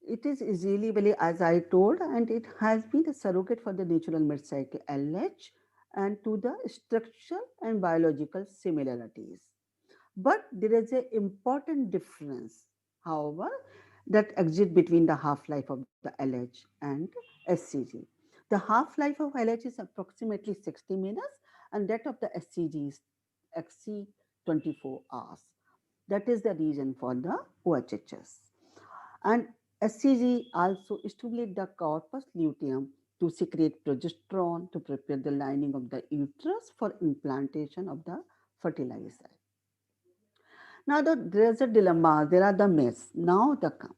It is easily available, as I told, and it has been a surrogate for the natural mid-cycle LH and to the structural and biological similarities. But there is an important difference, however, that exists between the half-life of the LH and SCG. The half-life of LH is approximately 60 minutes, and that of the SCG is exceed 24 hours. That is the reason for the OHHS. And SCG also stimulates the corpus luteum to secrete progesterone to prepare the lining of the uterus for implantation of the fertilizer. Now there's a dilemma, there are the myths. Now the come.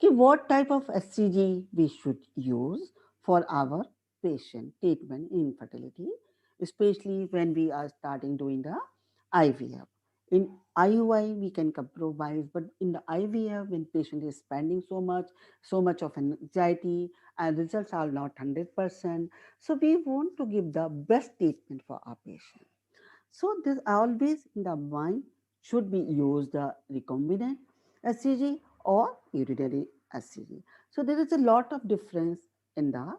What type of SCG we should use for our patient treatment in infertility, especially when we are starting doing the IVF. In IUI, we can compromise, but in the IVF, when patient is spending so much of anxiety, and results are not 100%, so we want to give the best treatment for our patient. So this always in the mind should be used the recombinant HCG or urinary HCG. So there is a lot of difference in the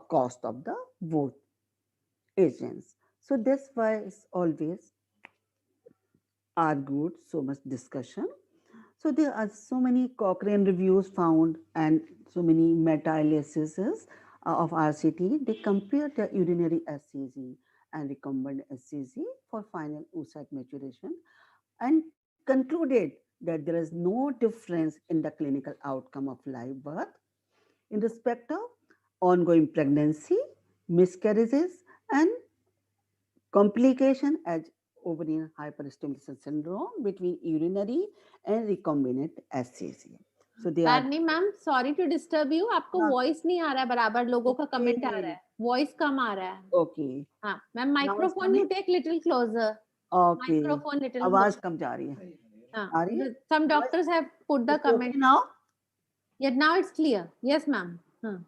cost of the both agents. So that's why it's always argued, so much discussion. So there are so many Cochrane reviews found and so many meta-analyses of RCT. They compare the urinary HCG and recombinant HCG for final oocyte maturation and concluded that there is no difference in the clinical outcome of live birth in respect of ongoing pregnancy, miscarriages, and complication as ovarian hyperstimulation syndrome between urinary and recombinant HCG. So they are Tarini ma'am, sorry to disturb you, आपको हाँ। Voice नहीं आ रहा है बराबर, लोगों का comment आ Okay. रहा है, वॉइस कम आ रहा है. okay. हाँ ma'am, microphone coming? You take little closer, Okay. Microphone little आवाज कम जा रही है. हाँ. आ रही है? Some doctors have put the It's okay comment. now? Yeah, now it's clear. Yes, ma'am. हाँ.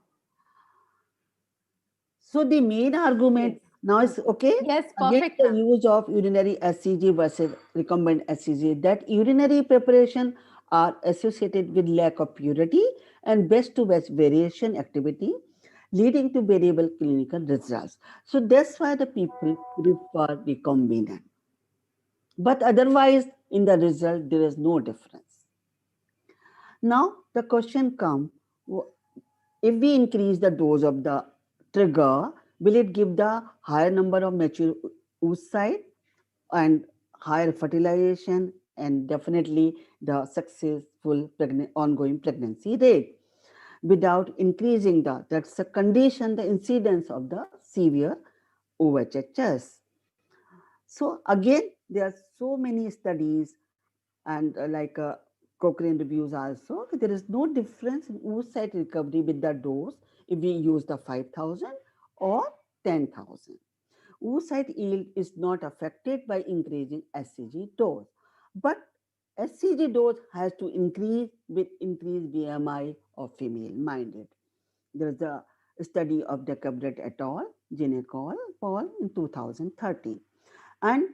So the main argument Yes. now is okay. Yes, Again, perfect, the ma'am. use of urinary HCG versus recombinant HCG, that urinary preparation are associated with lack of purity and best to best variation activity, leading to variable clinical results. So that's why the people prefer recombinant. But otherwise, in the result, there is no difference. Now, the question comes, if we increase the dose of the trigger, will it give the higher number of mature oocyte and higher fertilization and definitely the successful ongoing pregnancy rate without increasing that's a condition, the incidence of the severe OHHS. So again, there are so many studies and Cochrane reviews also, there is no difference in oocyte recovery with the dose if we use the 5,000 or 10,000. Oocyte yield is not affected by increasing HCG dose, but HCG dose has to increase with increased BMI of female minded. There is a study of Decabret et al., Ginecol, Paul in 2030. And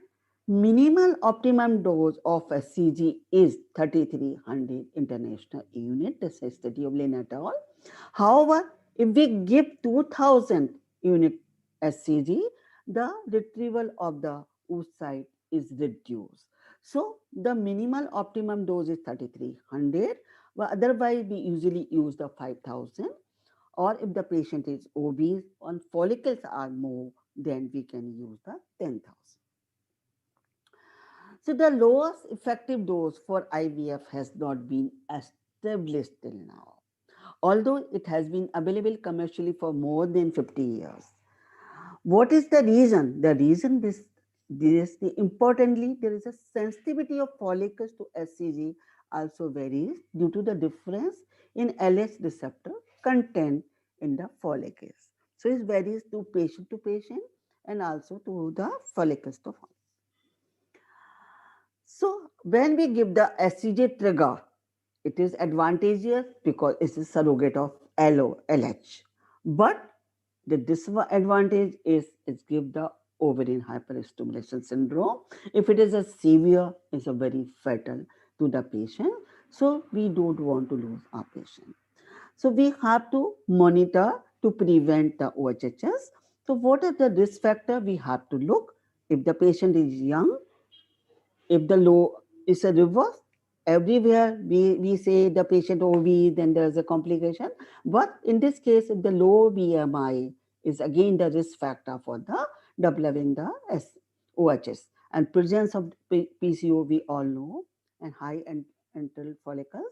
minimal optimum dose of HCG is 3300 international unit. This is a study of Lin et al. However, if we give 2000 unit HCG, the retrieval of the oocyte is reduced. So the minimal optimum dose is 3300, but otherwise we usually use the 5000, or if the patient is obese and follicles are more, then we can use the 10,000. So the lowest effective dose for IVF has not been established till now, although it has been available commercially for more than 50 years. What is the reason? The reason importantly, there is a sensitivity of follicles to HCG also varies due to the difference in LH receptor content in the follicles. So it varies to patient and also to the follicles to follicles. So when we give the HCG trigger, it is advantageous because it is surrogate of LH. But the disadvantage is it gives the ovarian hyperstimulation syndrome. If it is a severe, it's a very fatal to the patient. So we don't want to lose our patient. So we have to monitor to prevent the OHHS. So what are the risk factor we have to look? If the patient is young, if the low is a reverse, everywhere we say the patient obese, then there's a complication. But in this case, if the low BMI is again the risk factor for the developing the OHS, and presence of PCO we all know, and high antral follicles,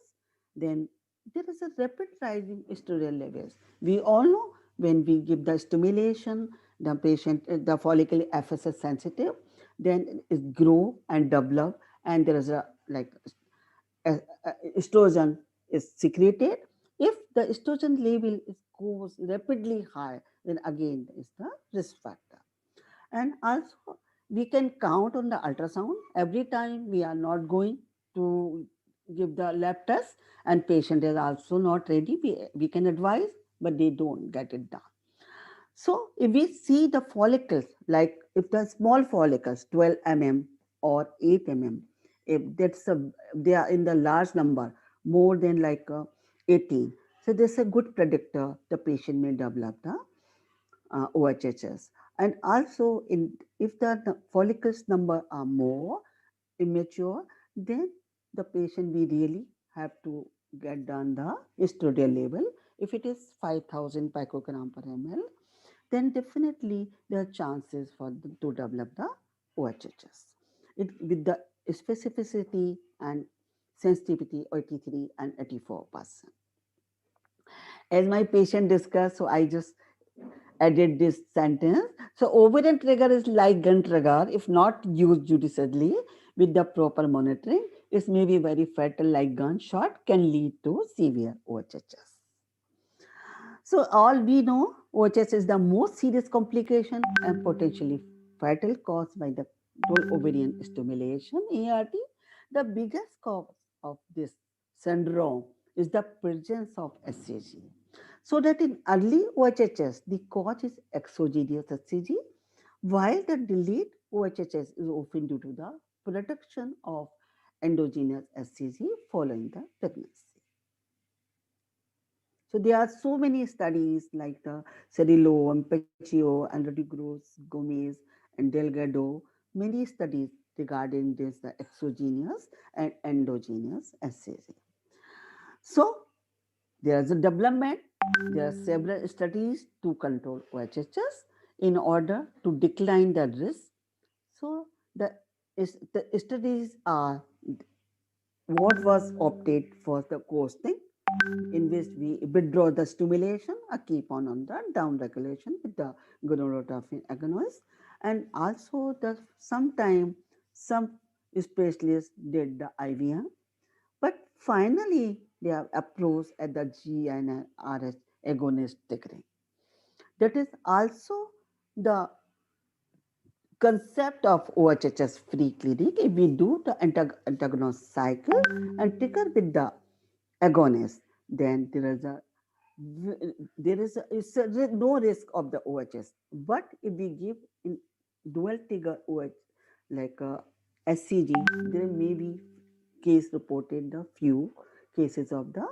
then there is a rapid rising estrogen levels. We all know when we give the stimulation, the patient, the follicle FSH sensitive, then it grow and develop, and there is a estrogen is secreted. If the estrogen level is goes rapidly high, then again is the risk factor. And also, we can count on the ultrasound every time we are not going to give the lab test, and patient is also not ready. We can advise, but they don't get it done. So if we see the follicles, like if the small follicles, 12 or 8 if they are in the large number, more than like 18. So this is a good predictor the patient may develop the OHHS. And also, if the follicles number are more immature, then the patient we really have to get done the estradiol level. If it is 5,000 picogram per ml, then definitely there are chances for them to develop the OHHS. With the specificity and sensitivity 83 and 84%. As my patient discussed, so I just added this sentence. So ovarian trigger is like gun trigger. If not used judiciously with the proper monitoring, it may be very fatal like gunshot, can lead to severe OHHS. So all we know, OHS is the most serious complication and potentially fatal caused by the dual ovarian stimulation, ART. The biggest cause of this syndrome is the presence of SCG. So that in early OHHS, the cause is exogenous SCG, while the delayed OHHS is often due to the production of endogenous SCG following the pregnancy. So there are so many studies like the Cerillo, Ampaccio, Rodriguez, Gomez, and Delgado, many studies regarding this the exogenous and endogenous SCG. So there is a development, there are several studies to control OHHS in order to decline the risk. So the studies are what was opted for the costing, in which we withdraw the stimulation or keep on the down regulation with the gonadotropin agonist. And also sometime some specialists did the IVM, but finally they have approached at the GnRH agonist degree. That is also the concept of OHHS free clinic. If we do the antagonist cycle and trigger with the agonist, then there is no risk of the OHS. But if we give in dual trigger OH like SCG, there may be case reported the few cases of the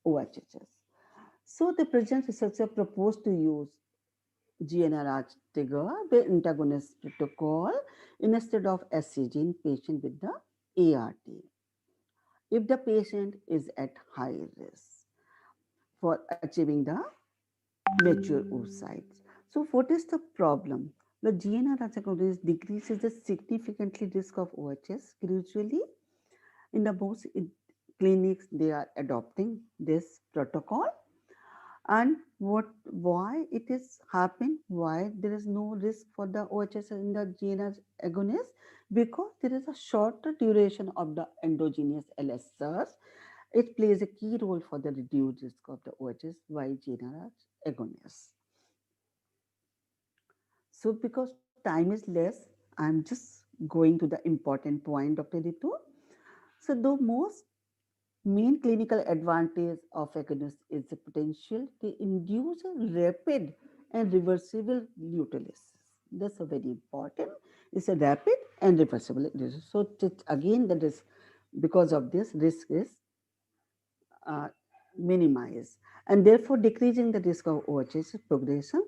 OHHS. So the present researcher proposed to use GnRH trigger the antagonist protocol instead of SCG in patient with the ART if the patient is at high risk for achieving the mature oocytes. So what is the problem? The GnRH agonist decreases the significantly risk of OHS gradually. In the most clinics, they are adopting this protocol. And why it is happening? Why there is no risk for the OHS in the GnRH agonist? Because there is a shorter duration of the endogenous LSRs. It plays a key role for the reduced risk of the OHS by GnRH agonists. So because time is less, I'm just going to the important point, Dr. Ritu. So the most main clinical advantage of agonist is the potential to induce a rapid and reversible luteolysis. That's a very important. It's a rapid and reversible. So again, that is because of this risk is minimized, and therefore decreasing the risk of OHS progression.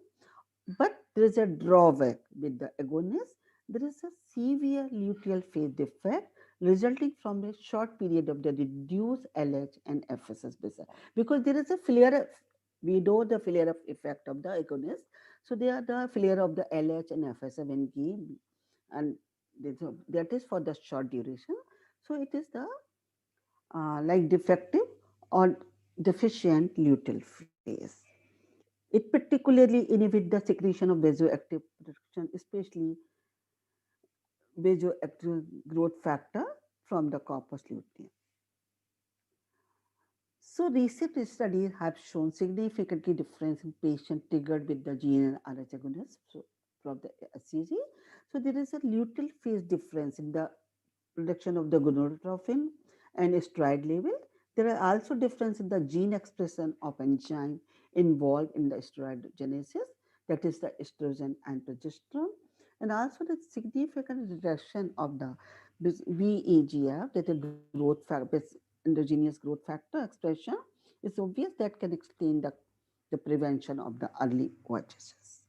But there is a drawback with the agonist. There is a severe luteal phase defect resulting from a short period of the reduced LH and FSS because there is a flare. We know the flare up effect of the agonist. So they are the flare of the LH and FSS when given, and that is for the short duration. So it is the like defective or deficient luteal phase. It particularly inhibits the secretion of vasoactive production, especially vasoactive growth factor from the corpus luteum. So recent studies have shown significantly difference in patient triggered with the GnRH agonist from the SCG. So there is a little phase difference in the production of the gonadotropin and steroid level. There are also difference in the gene expression of enzyme involved in the steroidogenesis, that is the estrogen and progesterone, and also the significant reduction of the VEGF, that is endogenous growth factor expression, is obvious that can explain the prevention of the early OHSS.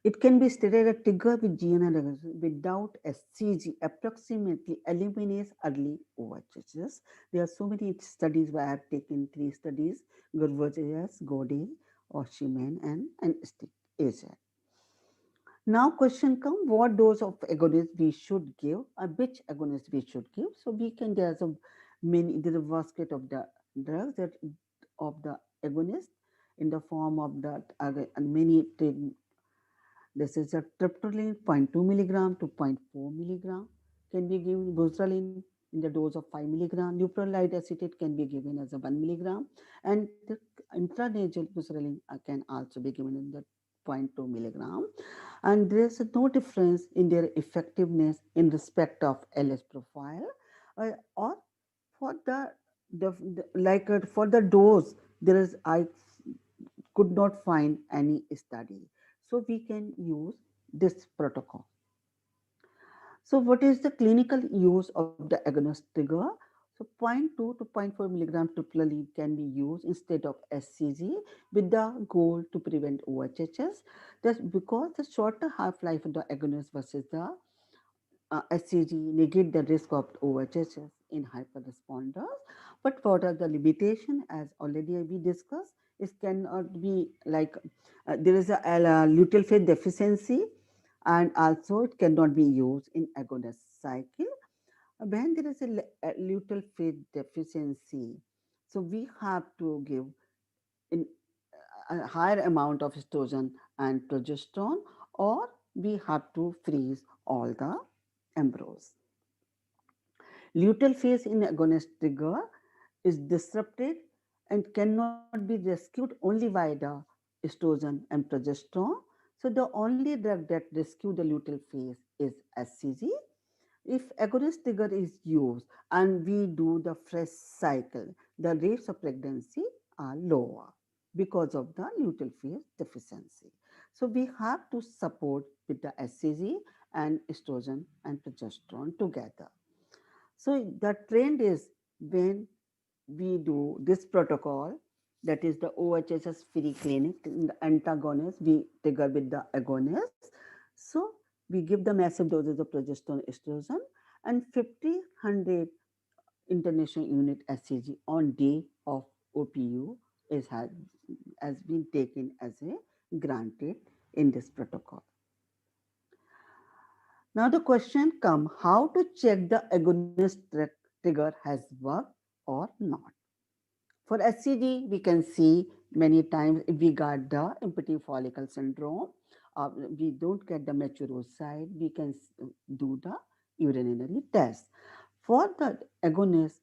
It can be stated a trigger with GNR without SCG approximately eliminates early OHSS. There are so many studies where I have taken 3 studies, Gurvajas, Gode, Oshiman, and Asia. Now question come, what dose of agonist we should give or which agonist we should give. So we can, there's a basket of the drugs that of the agonist in the form of the many. This is a triptorelin 0.2 milligram to 0.4 milligram can be given. Buzraline in the dose of 5 milligram. Leuprolide acetate can be given as a 1 milligram, and the intranasal buzraline can also be given in the 0.2 milligram. And there is no difference in their effectiveness in respect of LS profile, or for for the dose there is I could not find any study. So we can use this protocol. So what is the clinical use of the agonist trigger? So 0.2 to 0.4 milligram triptorelin can be used instead of SCG with the goal to prevent OHHS. That's because the shorter half-life of the agonist versus the SCG negate the risk of OHHS in hyperresponders. But what are the limitation, as already we discussed, it cannot be like there is a luteal phase deficiency, and also it cannot be used in agonist cycle. When there is a luteal phase deficiency, so we have to give in a higher amount of estrogen and progesterone, or we have to freeze all the embryos. Luteal phase in agonist trigger is disrupted and cannot be rescued only by the estrogen and progesterone. So the only drug that rescue the luteal phase is SCG. If agonist trigger is used and we do the fresh cycle, the rates of pregnancy are lower because of the luteal phase deficiency. So we have to support with the SCG and estrogen and progesterone together. So the trend is when we do this protocol, that is the OHSS free clinic, in the antagonist, we trigger with the agonist. So we give the massive doses of progesterone, estrogen, and 50-100 international unit SCG on day of OPU has been taken as a granted in this protocol. Now the question comes, how to check the agonist trigger has worked or not. For SCG, we can see many times if we got the empty follicle syndrome, we don't get the mature oocyte, we can do the urinary test. For the agonist,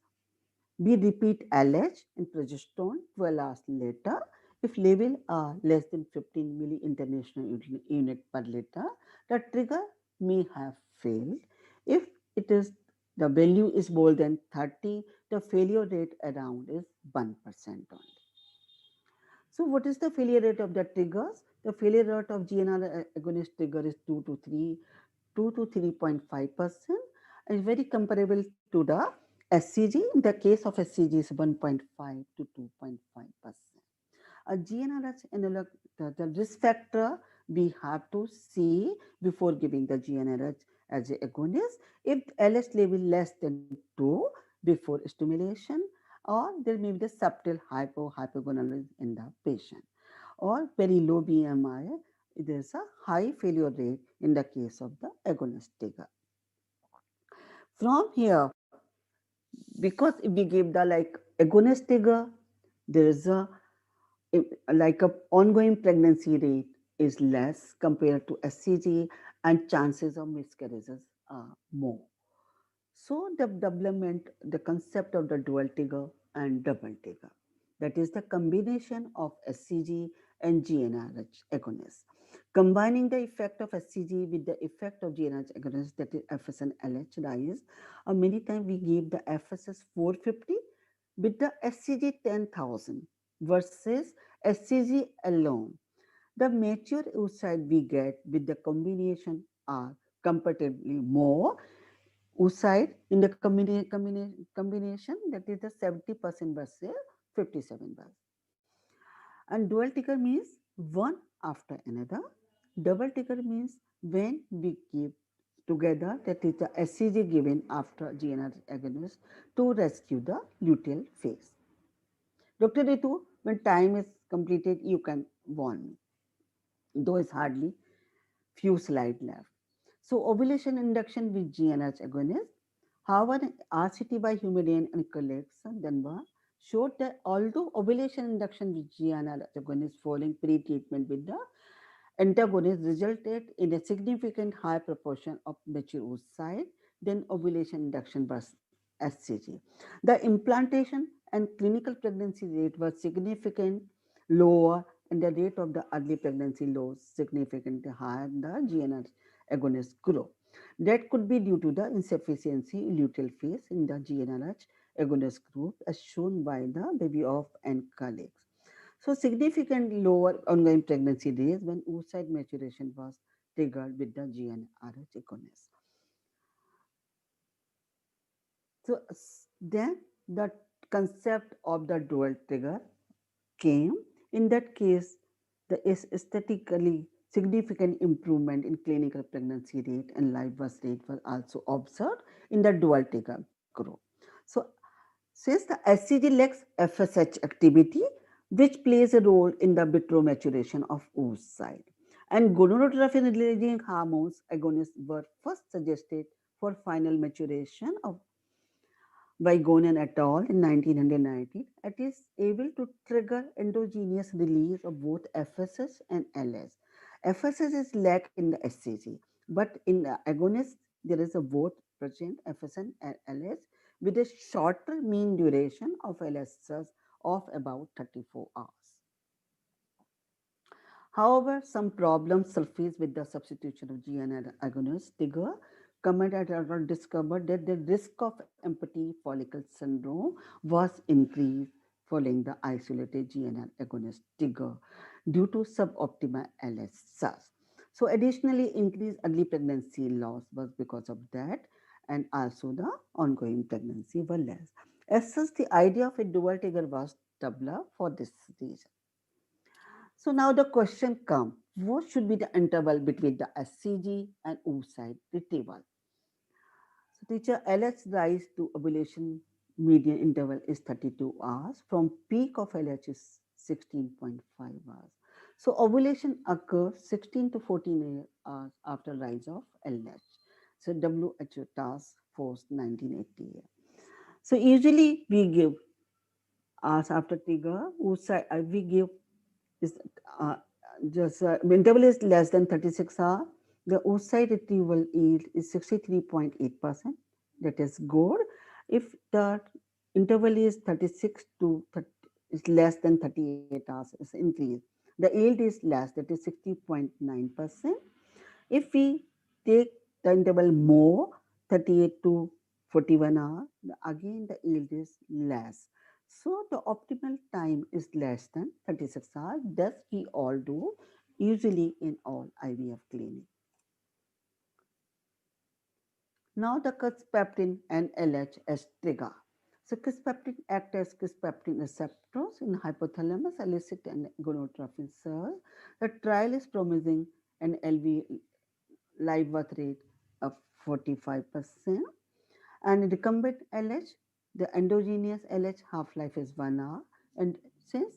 we repeat LH and progesterone 12 hours later. If level are less than 15 milli international unit per liter, the trigger may have failed. If it is the value is more than 30, the failure rate around is 1% only. So what is the failure rate of the triggers? The failure rate of GNR agonist trigger is 2 to 3.5%, and very comparable to the SCG. In the case of SCG is 1.5 to 2.5%. A GNRH analog, the risk factor we have to see before giving the GNRH as a agonist. If LS level less than 2 before stimulation, or there may be the subtle hypogonadism in the patient, or very low BMI, there's a high failure rate in the case of the agonist trigger. From here, because if we give the agonist trigger, there is a ongoing pregnancy rate is less compared to SCG, and chances of miscarriages are more. So the development, the concept of the dual trigger and double trigger. That is the combination of SCG and GnRH agonist. Combining the effect of SCG with the effect of GnRH agonist, that is FSN LH rise, or many times we give the FSS 450 with the SCG 10,000 versus SCG alone. The mature oocyte we get with the combination are comparatively more oocyte in the combination, that is the 70% versus 57%. And dual trigger means one after another. Double trigger means when we give together, that is the SCG given after GnR agonist to rescue the luteal phase. Dr. Ritu, when time is completed, you can warn me, though it's hardly few slides left. So ovulation induction with GnRH agonist. However, RCT by Humerian and colleagues Denver showed that although ovulation induction with GnRH agonist following pre-treatment with the antagonist resulted in a significant higher proportion of mature oocyte than ovulation induction versus SCG. The implantation and clinical pregnancy rate was significant lower and the rate of the early pregnancy low significantly higher in the GnR agonist group. That could be due to the insufficiency luteal phase in the GnRH agonist group as shown by the Baby of and colleagues. So significantly lower ongoing pregnancy days when oocyte maturation was triggered with the GnRH agonist. So then the concept of the dual trigger came. In that case, the aesthetically significant improvement in clinical pregnancy rate and live birth rate was also observed in the dual trigger group. So since the SCG lacks FSH activity, which plays a role in the vitro maturation of oocyte, and gonadotropin releasing hormones agonists were first suggested for final maturation of by Gonan et al. In 1990, it is able to trigger endogenous release of both FSS and LS. FSS is lack in the SCG, but in the agonist, there is a both present FSN and LS with a shorter mean duration of LSs of about 34 hours. However, some problems surface with the substitution of GnR agonist trigger. Commentators discovered that the risk of empty follicle syndrome was increased following the isolated GnR agonist trigger due to suboptimal LSs. So additionally, increased early pregnancy loss was because of that, and also the ongoing pregnancy were less. As such, the idea of a dual trigger was developed for this reason. So now the question comes, what should be the interval between the SCG and oocyte retrieval? So teacher, LH rise to ovulation median interval is 32 hours. From peak of LH is 16.5 hours. So ovulation occurs 16 to 14 hours after rise of LH. So WHO Task Force 1980. So usually we give hours after trigger, oocyte, we give is uh, just interval is less than 36 hours. The oocyte retrieval yield is 63.8%. That is good. If the interval is 36 to 30, is less than 38 hours, is increased. The yield is less, that is 60.9%. If we take the interval more, 38 to 41 hours, again the yield is less. So the optimal time is less than 36 hours. Thus we all do usually in all IVF clinic. Now the kisspeptin and LH as trigger. So kisspeptin act as kisspeptin receptors in hypothalamus, illicit and gonadotropin cells. The trial is promising an LV live birth rate of 45%. And recumbent LH, the endogenous LH half-life is 1 hour. And since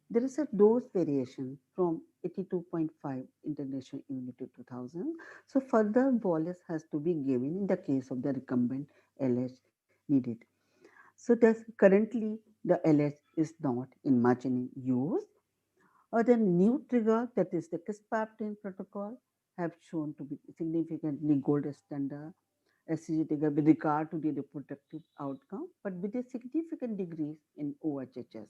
there is a dose variation from 82.5 international unit to 2000, so further bolus has to be given in the case of the recumbent LH needed. So thus currently the LH is not in much in use. Or the new trigger, that is the kisspeptin protocol, have shown to be significantly gold standard SCG trigger with regard to the reproductive outcome, but with a significant decrease in OHHS.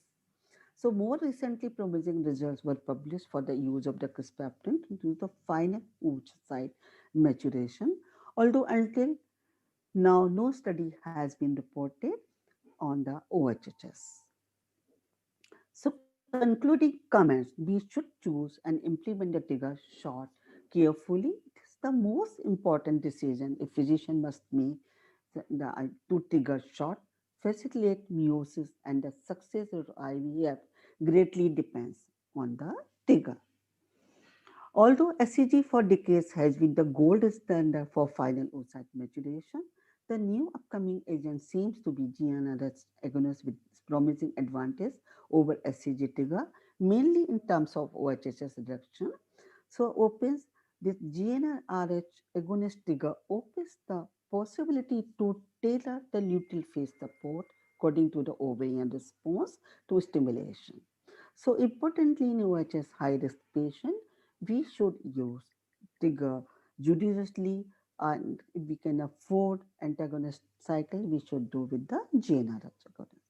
So more recently, promising results were published for the use of the crispaptan to the final oocyte maturation, although until now no study has been reported on the OHHS. So concluding comments, we should choose and implement the trigger shot carefully. It is the most important decision a physician must make to trigger shot, facilitate meiosis, and the success of IVF greatly depends on the trigger. Although SCG for decades has been the gold standard for final oocyte maturation, the new upcoming agent seems to be GnRH agonist with promising advantage over SCG trigger, mainly in terms of OHHS reduction. So opens this GnRH agonist trigger opens the possibility to tailor the luteal phase support according to the ovarian response to stimulation. So importantly in OHS high risk patient, we should use trigger judiciously, and if we can afford antagonist cycle, we should do with the GnRH agonist.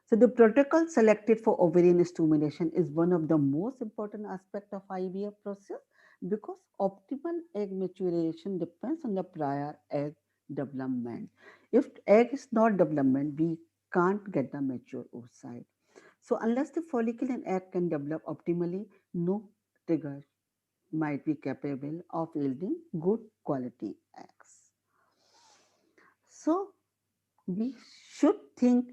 So the protocol selected for ovarian stimulation is one of the most important aspect of IVF process because optimal egg maturation depends on the prior egg development. If egg is not development, we can't get the mature oocyte. So unless the follicle and egg can develop optimally, no trigger might be capable of yielding good quality eggs. So we should think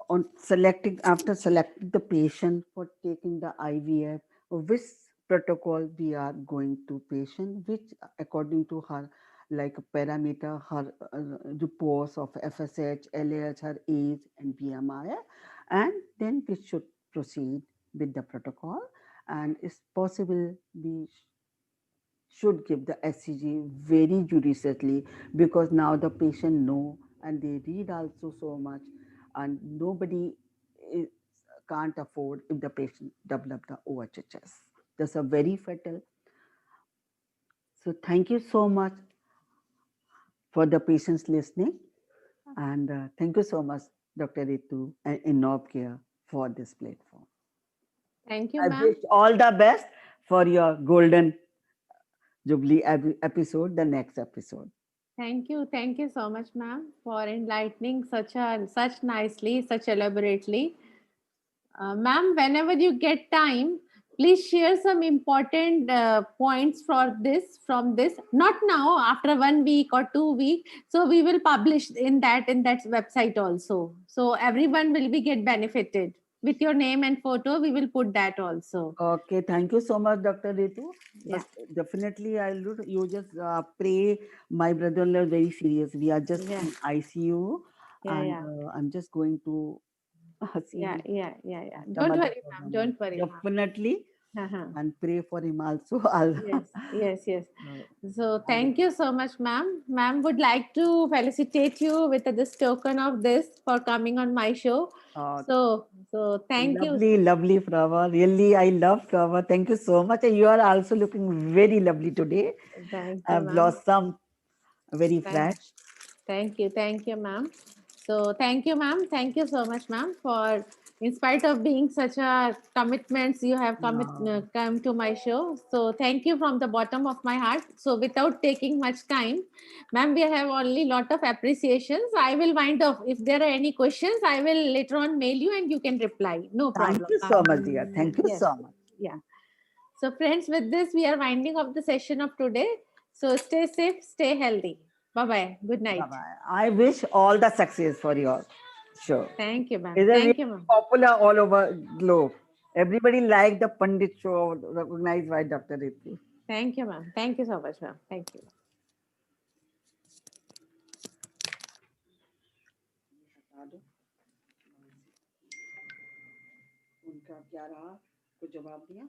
on selecting after selecting the patient for taking the IVF, which protocol we are going to patient, which according to her like a parameter, her reports of FSH, LH, her age and BMI, and then we should proceed with the protocol. And it's possible we should give the SCG very judiciously because now the patient know and they read also so much and nobody is, can't afford if the patient develop the OHHS. That's a very fatal. So thank you so much for the patients listening and thank you so much Dr. Ritu and Innov for this platform. Thank you, I ma'am. wish all the best for your golden jubilee episode, the next episode. Thank you so much, ma'am, for enlightening such nicely, such elaborately. Ma'am, whenever you get time, please share some important points for this from this. Not now, after 1 week or 2 week. So we will publish in that website also. So everyone will be get benefited with your name and photo. We will put that also. Okay, thank you so much, Dr. Ritu. Yeah. But definitely, I'll do. You just pray. My brother-in-law is very serious. We are just Yeah. in ICU, Yeah, and yeah. I'm just going to see Yeah, him. yeah, yeah, yeah. Some Don't other worry, ma'am. program Don't also. worry, ma'am. Definitely, Uh-huh. and pray for him also. I'll. Yes, yes, yes. uh, So I will- thank you so much, ma'am. Ma'am would like to felicitate you with this token of this for coming on my show. uh, So thank you. lovely, lovely flower. Really, I love flower. Thank you so much. And you are also looking very lovely today. Thank you, I've ma'am. blossomed very Thank, fresh. thank you, ma'am. So thank you, ma'am. Thank you so much, ma'am, for in spite of being such a commitments, you have Uh, come to my show. So thank you from the bottom of my heart. So without taking much time, ma'am, we have only lot of appreciations. I will wind up. If there are any questions, I will later on mail you and you can reply. No Thank problem, you ma'am. so much, dear. Thank you Yes. so much. Yeah. So friends, with this, we are winding up the session of today. So stay safe, stay healthy. Bye bye. Good Bye night. bye. I wish all the success for your show. Thank you, ma'am. It's a really Thank you, ma'am. popular all over globe. Everybody like the Pandit show recognized by Dr. Ritu. Thank you, ma'am. Thank you so much, ma'am. Thank you. उनका क्या रहा कुछ जवाब दिया